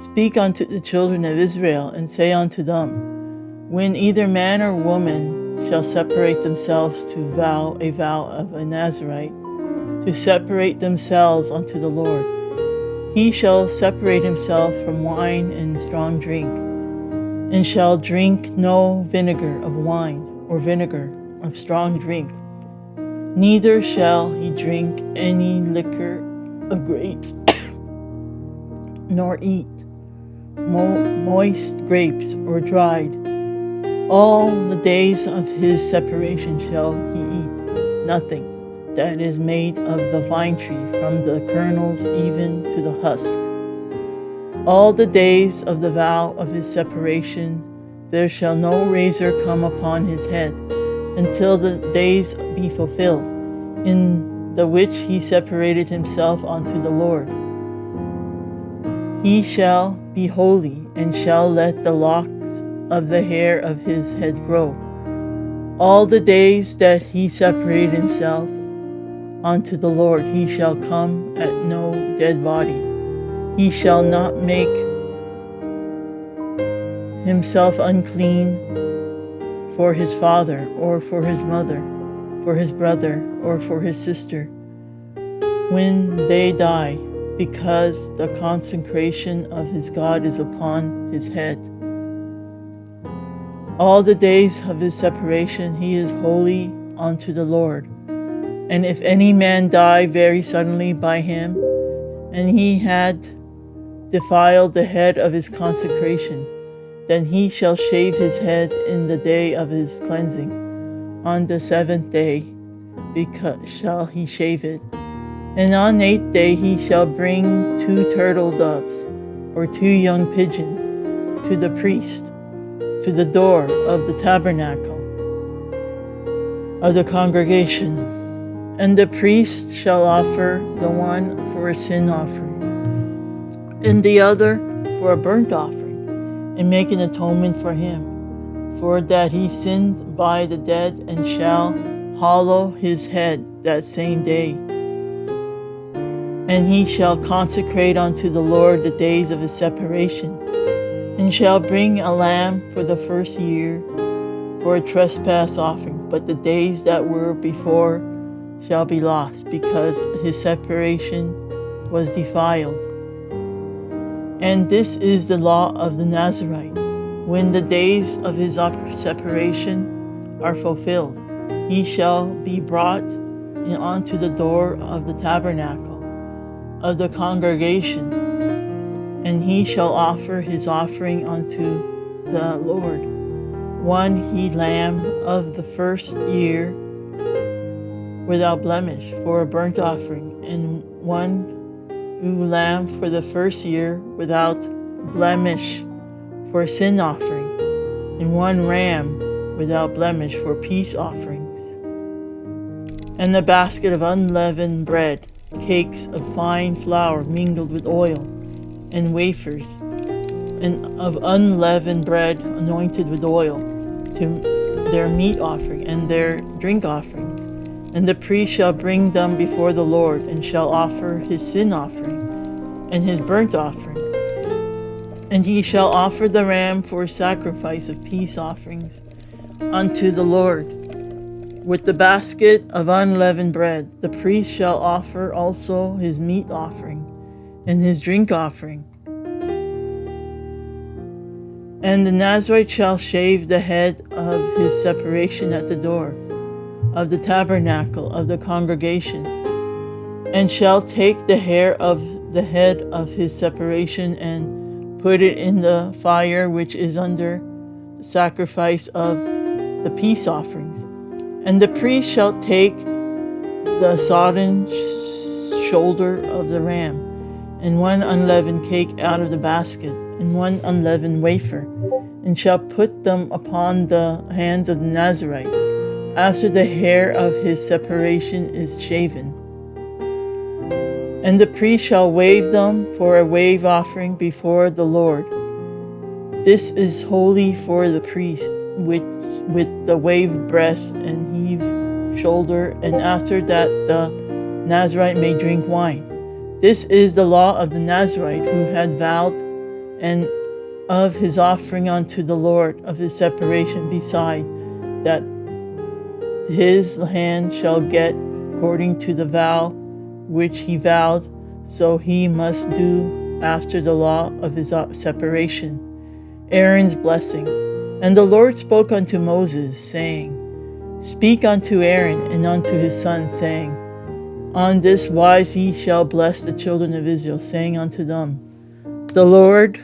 S1: Speak unto the children of Israel, and say unto them, When either man or woman shall separate themselves to vow a vow of a Nazirite, to separate themselves unto the Lord, he shall separate himself from wine and strong drink, and shall drink no vinegar of wine, or vinegar of strong drink. Neither shall he drink any liquor of grapes, nor eat moist grapes or dried. All the days of his separation shall he eat nothing that is made of the vine tree, from the kernels even to the husk. All the days of the vow of his separation there shall no razor come upon his head, until the days be fulfilled, in the which he separated himself unto the Lord. He shall be holy, and shall let the locks of the hair of his head grow. All the days that he separated himself unto the Lord, he shall come at no dead body. He shall not make himself unclean for his father, or for his mother, for his brother, or for his sister, when they die, because the consecration of his God is upon his head. All the days of his separation he is holy unto the Lord. And if any man die very suddenly by him, and he had defiled the head of his consecration, then he shall shave his head in the day of his cleansing. On the 7th day because shall he shave it. And on 8th day he shall bring 2 turtle doves, or 2 young pigeons, to the priest, to the door of the tabernacle of the congregation. And the priest shall offer the one for a sin offering, and the other for a burnt offering, and make an atonement for him, for that he sinned by the dead, and shall hallow his head that same day. And he shall consecrate unto the Lord the days of his separation, and shall bring a lamb for the first year for a trespass offering. But the days that were before shall be lost, because his separation was defiled. And this is the law of the Nazirite. When the days of his separation are fulfilled, he shall be brought unto the door of the tabernacle of the congregation, and he shall offer his offering unto the Lord, 1 he lamb of the first year without blemish for a burnt offering, and 1 ewe lamb for the first year without blemish for a sin offering, and 1 ram without blemish for peace offerings. And a basket of unleavened bread, cakes of fine flour mingled with oil, and wafers, and of unleavened bread anointed with oil, to their meat offering and their drink offerings, And the priest shall bring them before the Lord, and shall offer his sin offering and his burnt offering. And he shall offer the ram for sacrifice of peace offerings unto the Lord, with the basket of unleavened bread. The priest shall offer also his meat offering and his drink offering. And the Nazarite shall shave the head of his separation at the door of the tabernacle of the congregation, and shall take the hair of the head of his separation and put it in the fire which is under the sacrifice of the peace offerings. And the priest shall take the sodden shoulder of the ram, and one unleavened cake out of the basket, and one unleavened wafer, and shall put them upon the hands of the Nazarite, after the hair of his separation is shaven. And the priest shall wave them for a wave offering before the Lord. This is holy for the priest, with the waved breast and heaved shoulder, and after that the Nazarite may drink wine. This is the law of the Nazarite who had vowed, and of his offering unto the Lord of his separation, beside that his hand shall get according to the vow which he vowed, so he must do after the law of his separation. Aaron's blessing. And the Lord spoke unto Moses, saying, Speak unto Aaron and unto his sons, saying, On this wise ye shall bless the children of Israel, saying unto them, The Lord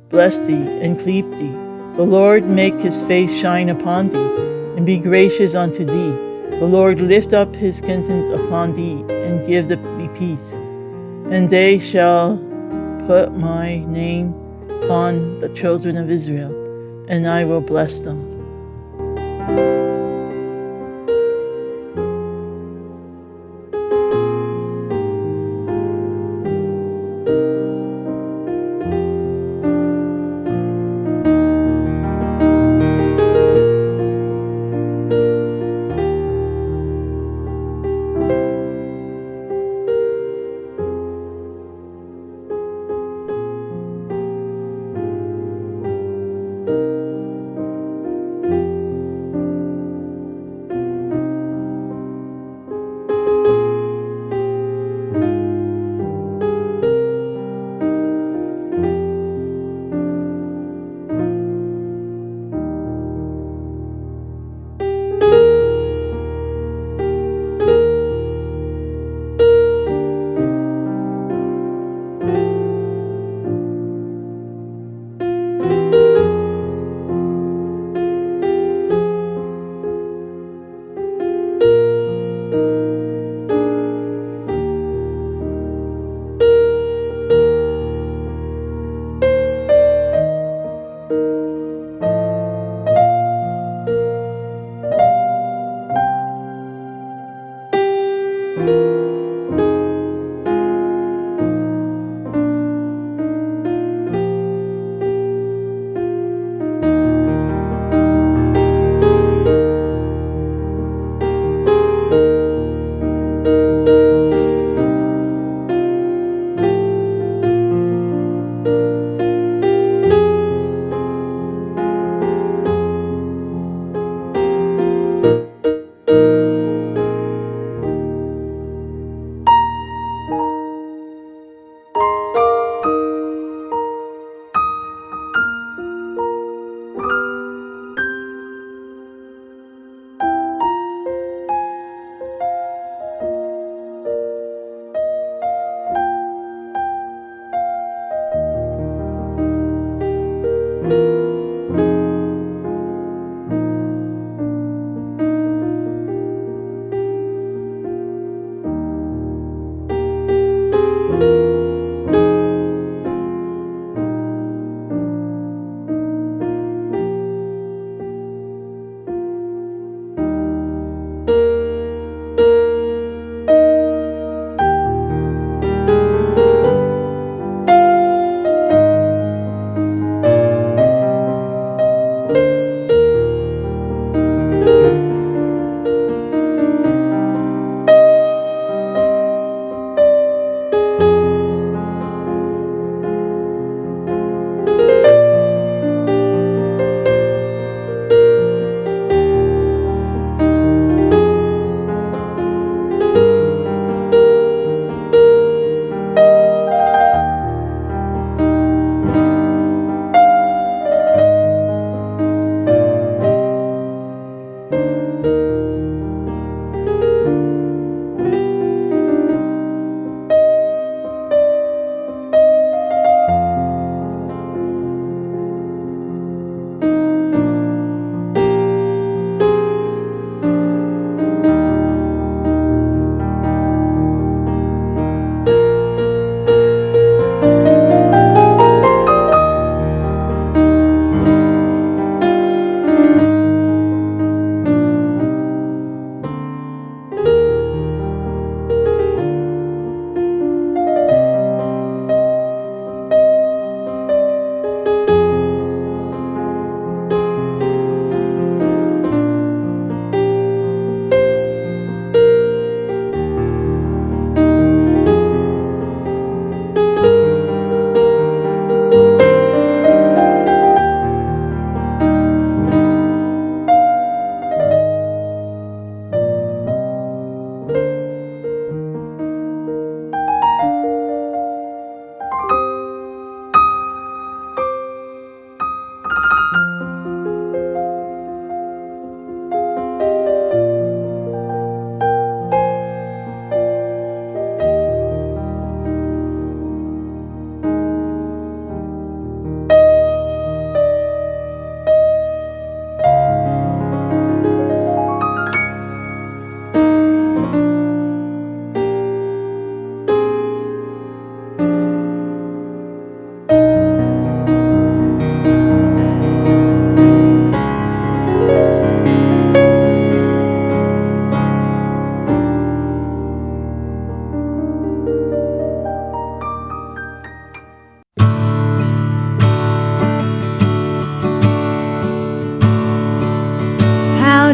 S1: bless thee and keep thee. The Lord make his face shine upon thee, and be gracious unto thee. The Lord lift up his countenance upon thee, and give thee peace. And they shall put my name upon the children of Israel, and I will bless them.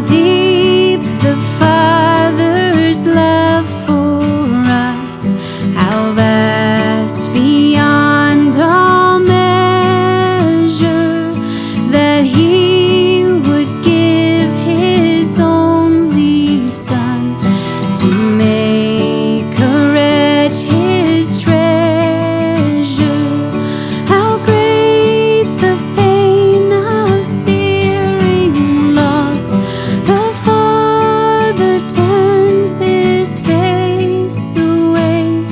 S2: deep the Father's love for us, how vast beyond all measure, that He would give His only Son to make a wretch His treasure. How great the pain of searing loss! The Father turns His face away,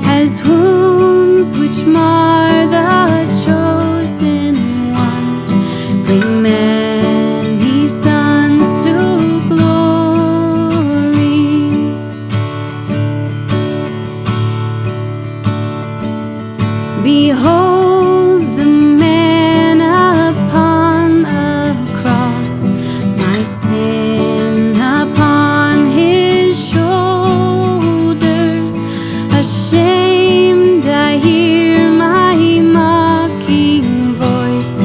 S2: as wounds which mar the chosen one bring many sons to glory. Behold the man upon a cross, my sin upon His shoulders. Ashamed, I hear my mocking voice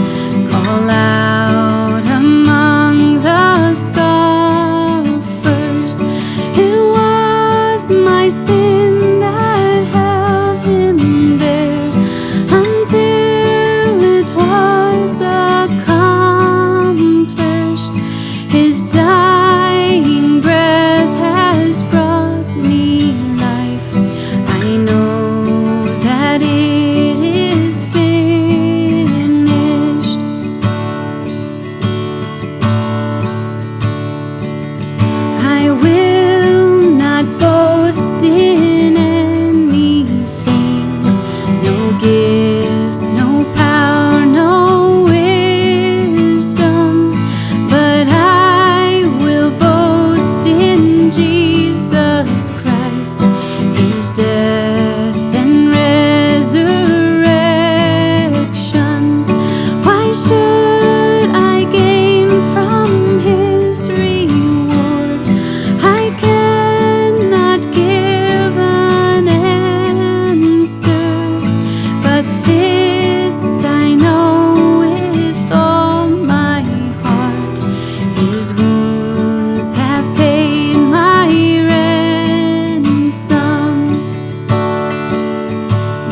S2: call out among the scoffers. It was my sin that held Him there until it was accomplished. His dying breath has brought me life. I know that it is finished. I will not boast in anything, no gifts, no power, no wisdom, but I will boast in Jesus Christ, His death and resurrection. Why should I gain from His reward? I cannot give an answer, but this I know with all my heart: His wounds have paid my ransom.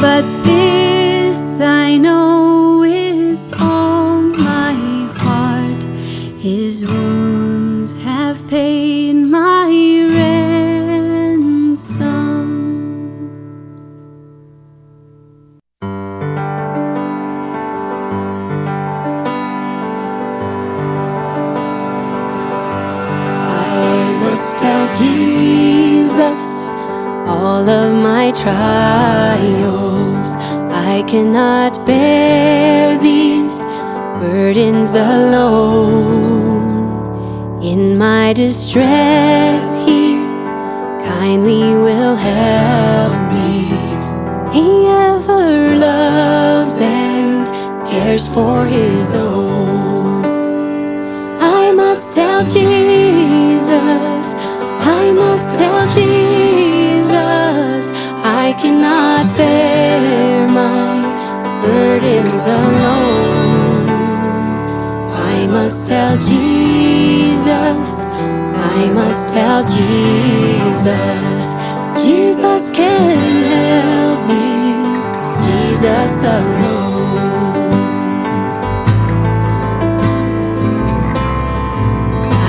S2: But this I know with all my heart: His wounds have paid my ransom. I must tell Jesus all of my trials. I cannot bear these burdens alone. In my distress, He kindly will help me. He ever loves and cares for His own. I must tell Jesus, I must tell Jesus, I cannot bear my burdens alone. I must tell Jesus, I must tell Jesus, Jesus can help me, Jesus alone.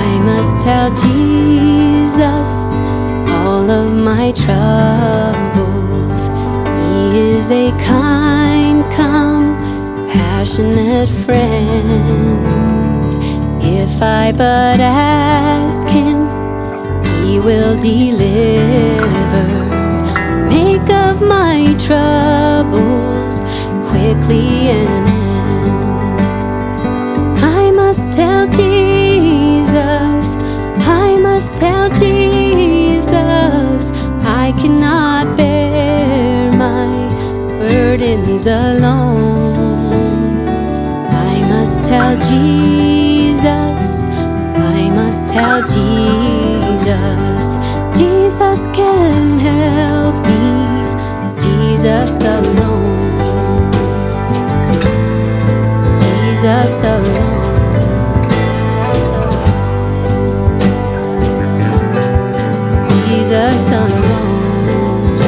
S2: I must tell Jesus all of my troubles. He is a kind, compassionate friend. If I but ask Him, He will deliver. Make of my troubles quickly an end. I must tell Jesus, I must tell Jesus, I cannot bear my burdens alone. I must tell Jesus, I must tell Jesus, Jesus can help me, Jesus alone, Jesus alone. Jesus alone.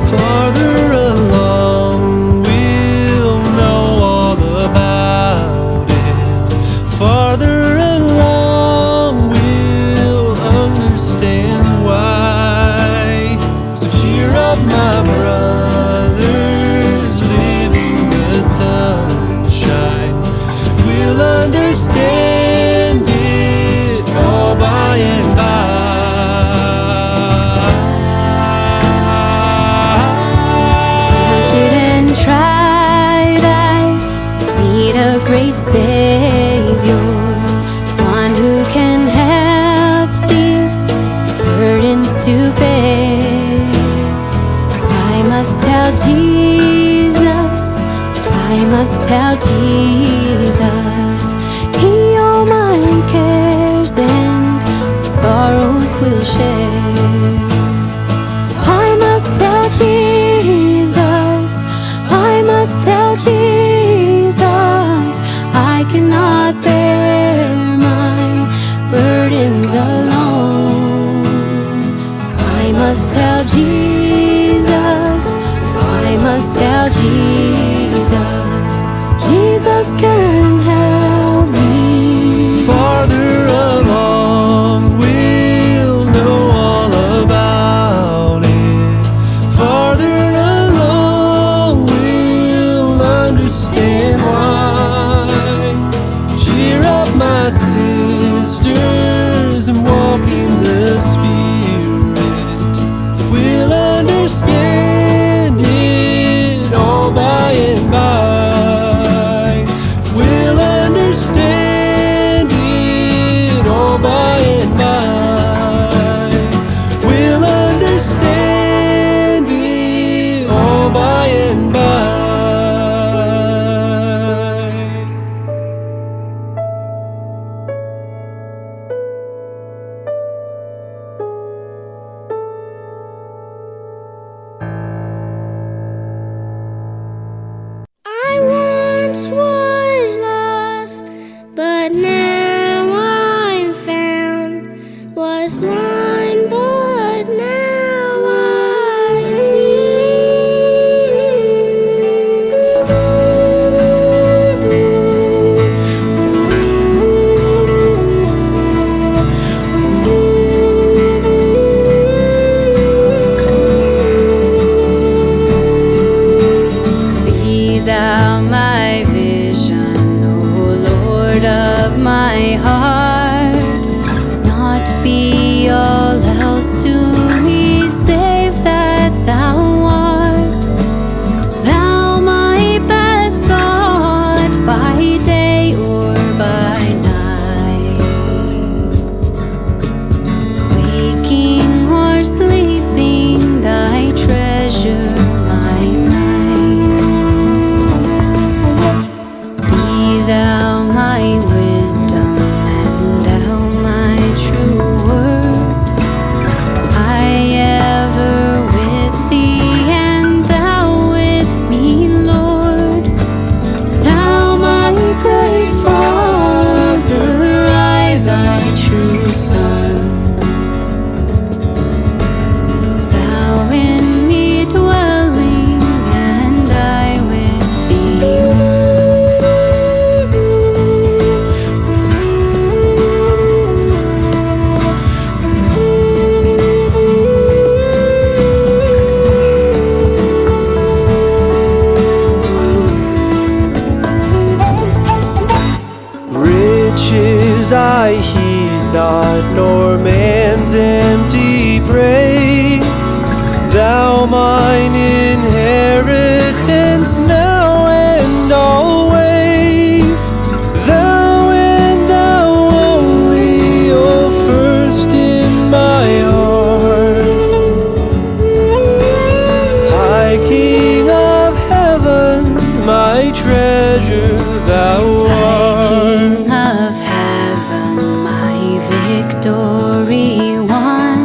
S3: Farther along, we'll know all about it. Farther along, we'll understand why. So cheer up, my brothers, live in the sunshine. We'll understand it all by and by.
S2: A great Savior, one who can help these burdens to bear. I must tell Jesus, I must tell Jesus, He all my cares and sorrows will share. I must tell Jesus, I must tell Jesus, I cannot bear my burdens alone. I must tell Jesus, I must tell Jesus, Jesus can help me.
S3: Farther along, we'll know all about it. Farther along, we'll understand why. Cheer up, my sisters, and walk in the Spirit. We'll understand it all by and by. We'll understand it all by and by. We'll understand it all by and by.
S4: Was lost, but now I'm found. Was blind, but now I
S2: Be thou my vision, O Lord of my heart, not be all else to me, save that thou art. Thou my best thought by day or by night, waking or sleeping, thy treasure my light. Be thou my wisdom, and thou my true word. I ever with thee, and thou with me, Lord. Thou my great Father, I thy true Son. Thou in me dwelling, and I with thee one.
S3: Riches I heed not, nor man's empty praise. Thou mine inheritance now and always. Thou and thou only, O first in my heart. High King of heaven, my treasure thou art.
S2: King of heaven, my victory won.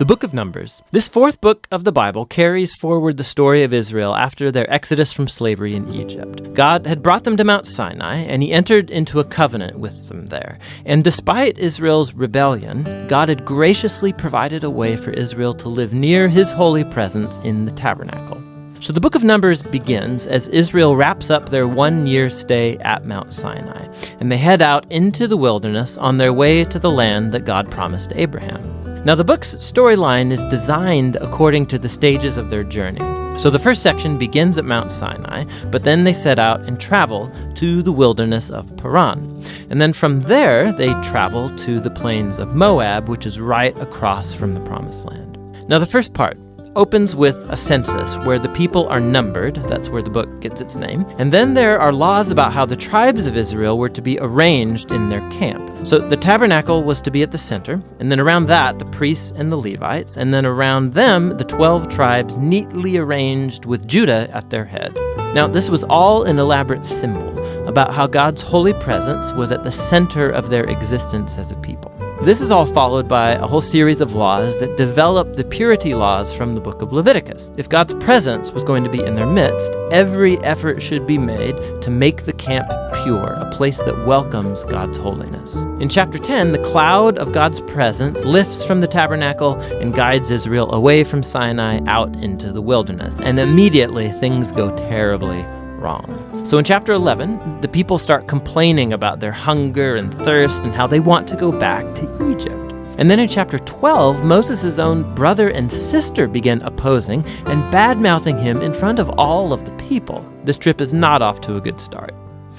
S5: book of Numbers. This fourth book of the Bible carries forward the story of Israel after their exodus from slavery in Egypt. God had brought them to Mount Sinai, and he entered into a covenant with them there. And despite Israel's rebellion, God had graciously provided a way for Israel to live near his holy presence in the tabernacle. So the book of Numbers begins as Israel wraps up their 1-year stay at Mount Sinai, and they head out into the wilderness on their way to the land that God promised Abraham. Now, the book's storyline is designed according to the stages of their journey. So the first section begins at Mount Sinai, but then they set out and travel to the wilderness of Paran. And then from there, they travel to the plains of Moab, which is right across from the Promised Land. Now, the first part opens with a census where the people are numbered. That's where the book gets its name. And then there are laws about how the tribes of Israel were to be arranged in their camp. So the tabernacle was to be at the center, and then around that, the priests and the Levites, and then around them, the 12 tribes neatly arranged with Judah at their head. Now, this was all an elaborate symbol about how God's holy presence was at the center of their existence as a people. This is all followed by a whole series of laws that develop the purity laws from the book of Leviticus. If God's presence was going to be in their midst, every effort should be made to make the camp pure, a place that welcomes God's holiness. In chapter 10, the cloud of God's presence lifts from the tabernacle and guides Israel away from Sinai out into the wilderness. And immediately things go terribly wrong. So in chapter 11, the people start complaining about their hunger and thirst and how they want to go back to Egypt. And then in chapter 12, Moses' own brother and sister begin opposing and bad-mouthing him in front of all of the people. This trip is not off to a good start.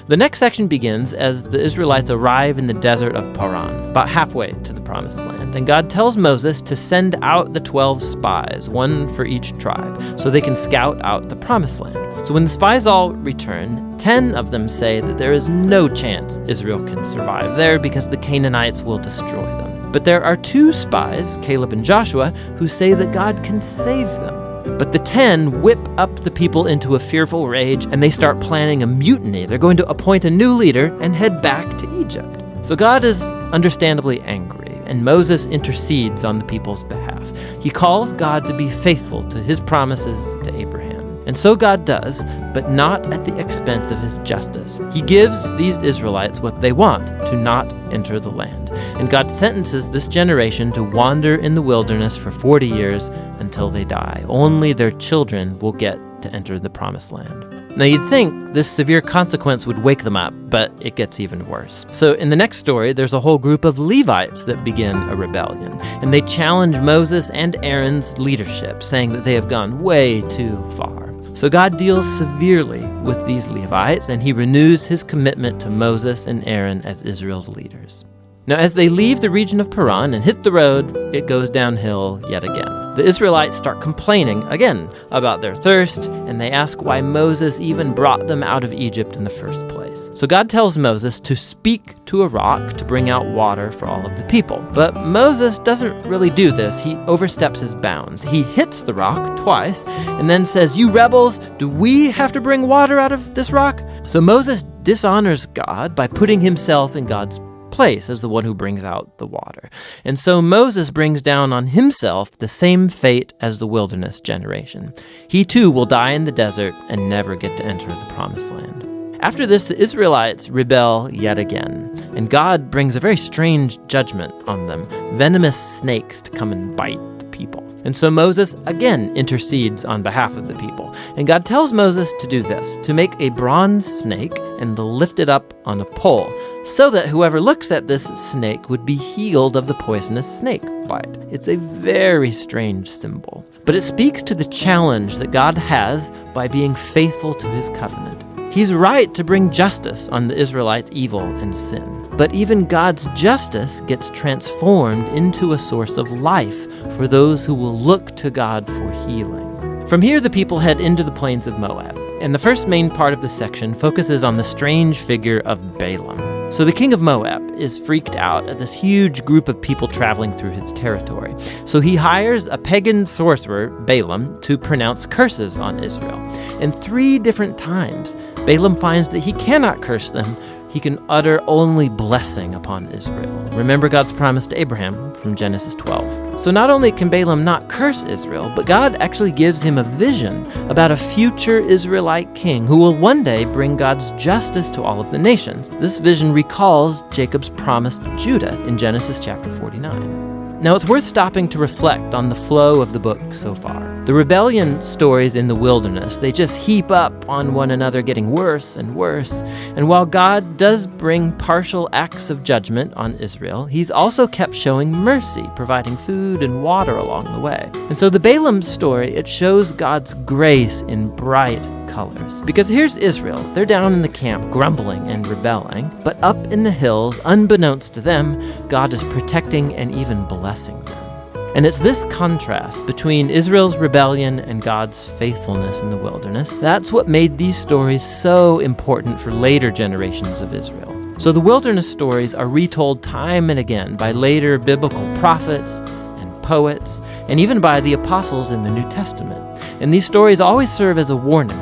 S5: The next section begins as the Israelites arrive in the desert of Paran, about halfway to the Promised Land. And God tells Moses to send out the 12 spies, one for each tribe, so they can scout out the Promised Land. So when the spies all return, 10 of them say that there is no chance Israel can survive there because the Canaanites will destroy them. But there are 2 spies, Caleb and Joshua, who say that God can save them. But the 10 whip up the people into a fearful rage, and they start planning a mutiny. They're going to appoint a new leader and head back to Egypt. So God is understandably angry, and Moses intercedes on the people's behalf. He calls God to be faithful to his promises to Abraham. And so God does, but not at the expense of his justice. He gives these Israelites what they want, to not enter the land. And God sentences this generation to wander in the wilderness for 40 years until they die. Only their children will get to enter the Promised Land. Now, you'd think this severe consequence would wake them up, but it gets even worse. So in the next story, there's a whole group of Levites that begin a rebellion, and they challenge Moses and Aaron's leadership, saying that they have gone way too far. So God deals severely with these Levites, and he renews his commitment to Moses and Aaron as Israel's leaders. Now, as they leave the region of Paran and hit the road, it goes downhill yet again. The Israelites start complaining again about their thirst, and they ask why Moses even brought them out of Egypt in the first place. So God tells Moses to speak to a rock to bring out water for all of the people. But Moses doesn't really do this. He oversteps his bounds. He hits the rock twice and then says, "You rebels, do we have to bring water out of this rock?" So Moses dishonors God by putting himself in God's place as the one who brings out the water. And so Moses brings down on himself the same fate as the wilderness generation. He too will die in the desert and never get to enter the Promised Land. After this, the Israelites rebel yet again, and God brings a very strange judgment on them, venomous snakes to come and bite the people. And so Moses again intercedes on behalf of the people. And God tells Moses to do this, to make a bronze snake and to lift it up on a pole, so that whoever looks at this snake would be healed of the poisonous snake bite. It's a very strange symbol, but it speaks to the challenge that God has by being faithful to his covenant. He's right to bring justice on the Israelites' evil and sin. But even God's justice gets transformed into a source of life for those who will look to God for healing. From here, the people head into the plains of Moab, and the first main part of the section focuses on the strange figure of Balaam. So the king of Moab is freaked out at this huge group of people traveling through his territory. So he hires a pagan sorcerer, Balaam, to pronounce curses on Israel. And 3 different times, Balaam finds that he cannot curse them he can utter only blessing upon Israel. Remember God's promise to Abraham from Genesis 12. So not only can Balaam not curse Israel, but God actually gives him a vision about a future Israelite king who will one day bring God's justice to all of the nations. This vision recalls Jacob's promise to Judah in Genesis chapter 49. Now, it's worth stopping to reflect on the flow of the book so far. The rebellion stories in the wilderness, they just heap up on one another, getting worse and worse. And while God does bring partial acts of judgment on Israel, he's also kept showing mercy, providing food and water along the way. And so the Balaam story, it shows God's grace in bright colors. Because here's Israel. They're down in the camp grumbling and rebelling, but up in the hills, unbeknownst to them, God is protecting and even blessing them. And it's this contrast between Israel's rebellion and God's faithfulness in the wilderness that's what made these stories so important for later generations of Israel. So the wilderness stories are retold time and again by later biblical prophets and poets, and even by the apostles in the New Testament. And these stories always serve as a warning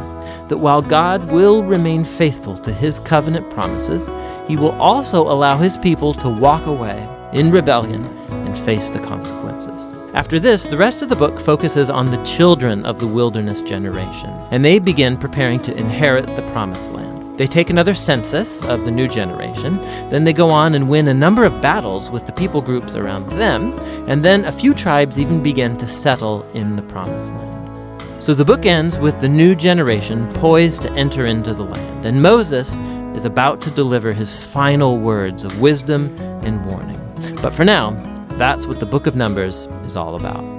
S5: that while God will remain faithful to his covenant promises, he will also allow his people to walk away in rebellion and face the consequences. After this, the rest of the book focuses on the children of the wilderness generation, and they begin preparing to inherit the promised land. They take another census of the new generation, then they go on and win a number of battles with the people groups around them, and then a few tribes even begin to settle in the promised land. So the book ends with the new generation poised to enter into the land, and Moses is about to deliver his final words of wisdom and warning. But for now, that's what the book of Numbers is all about.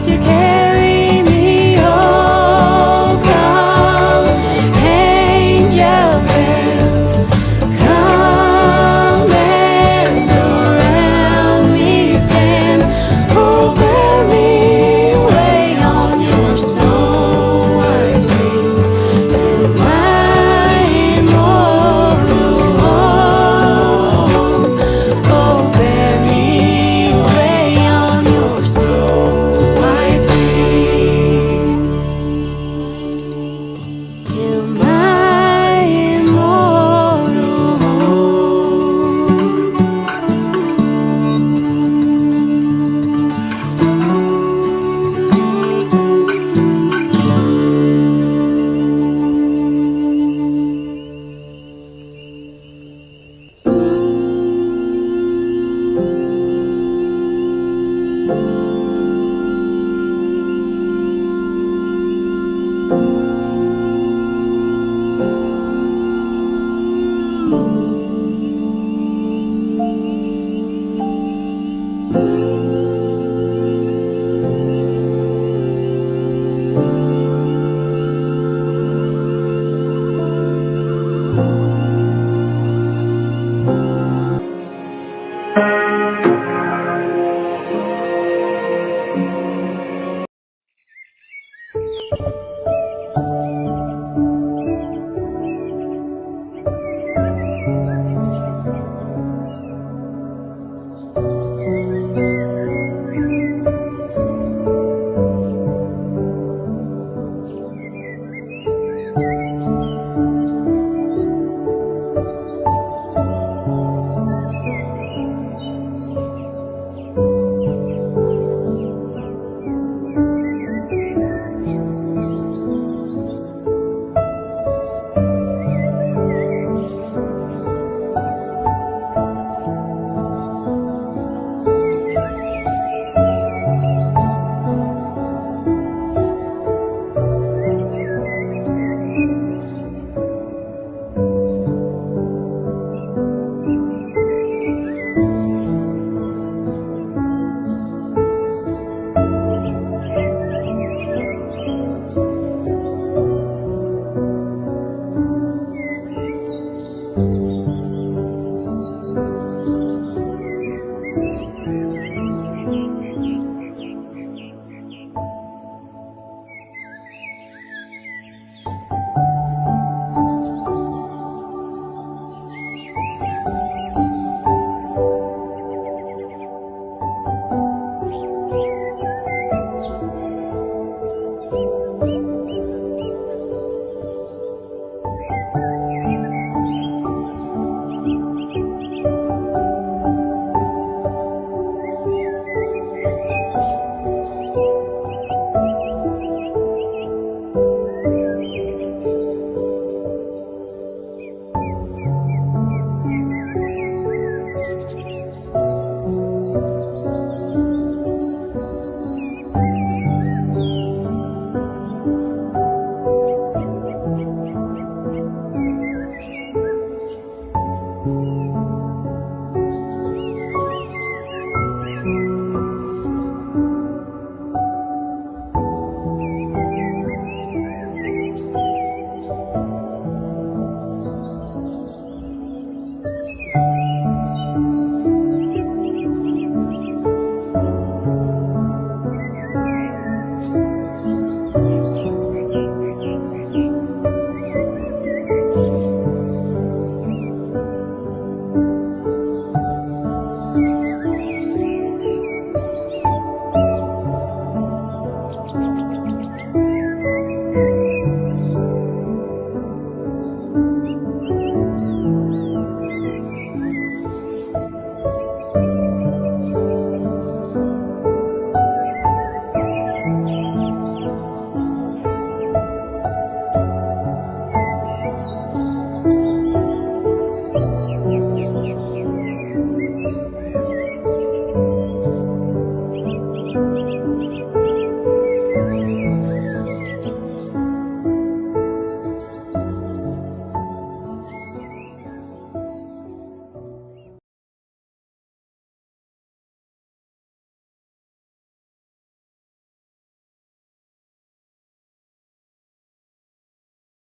S2: to carry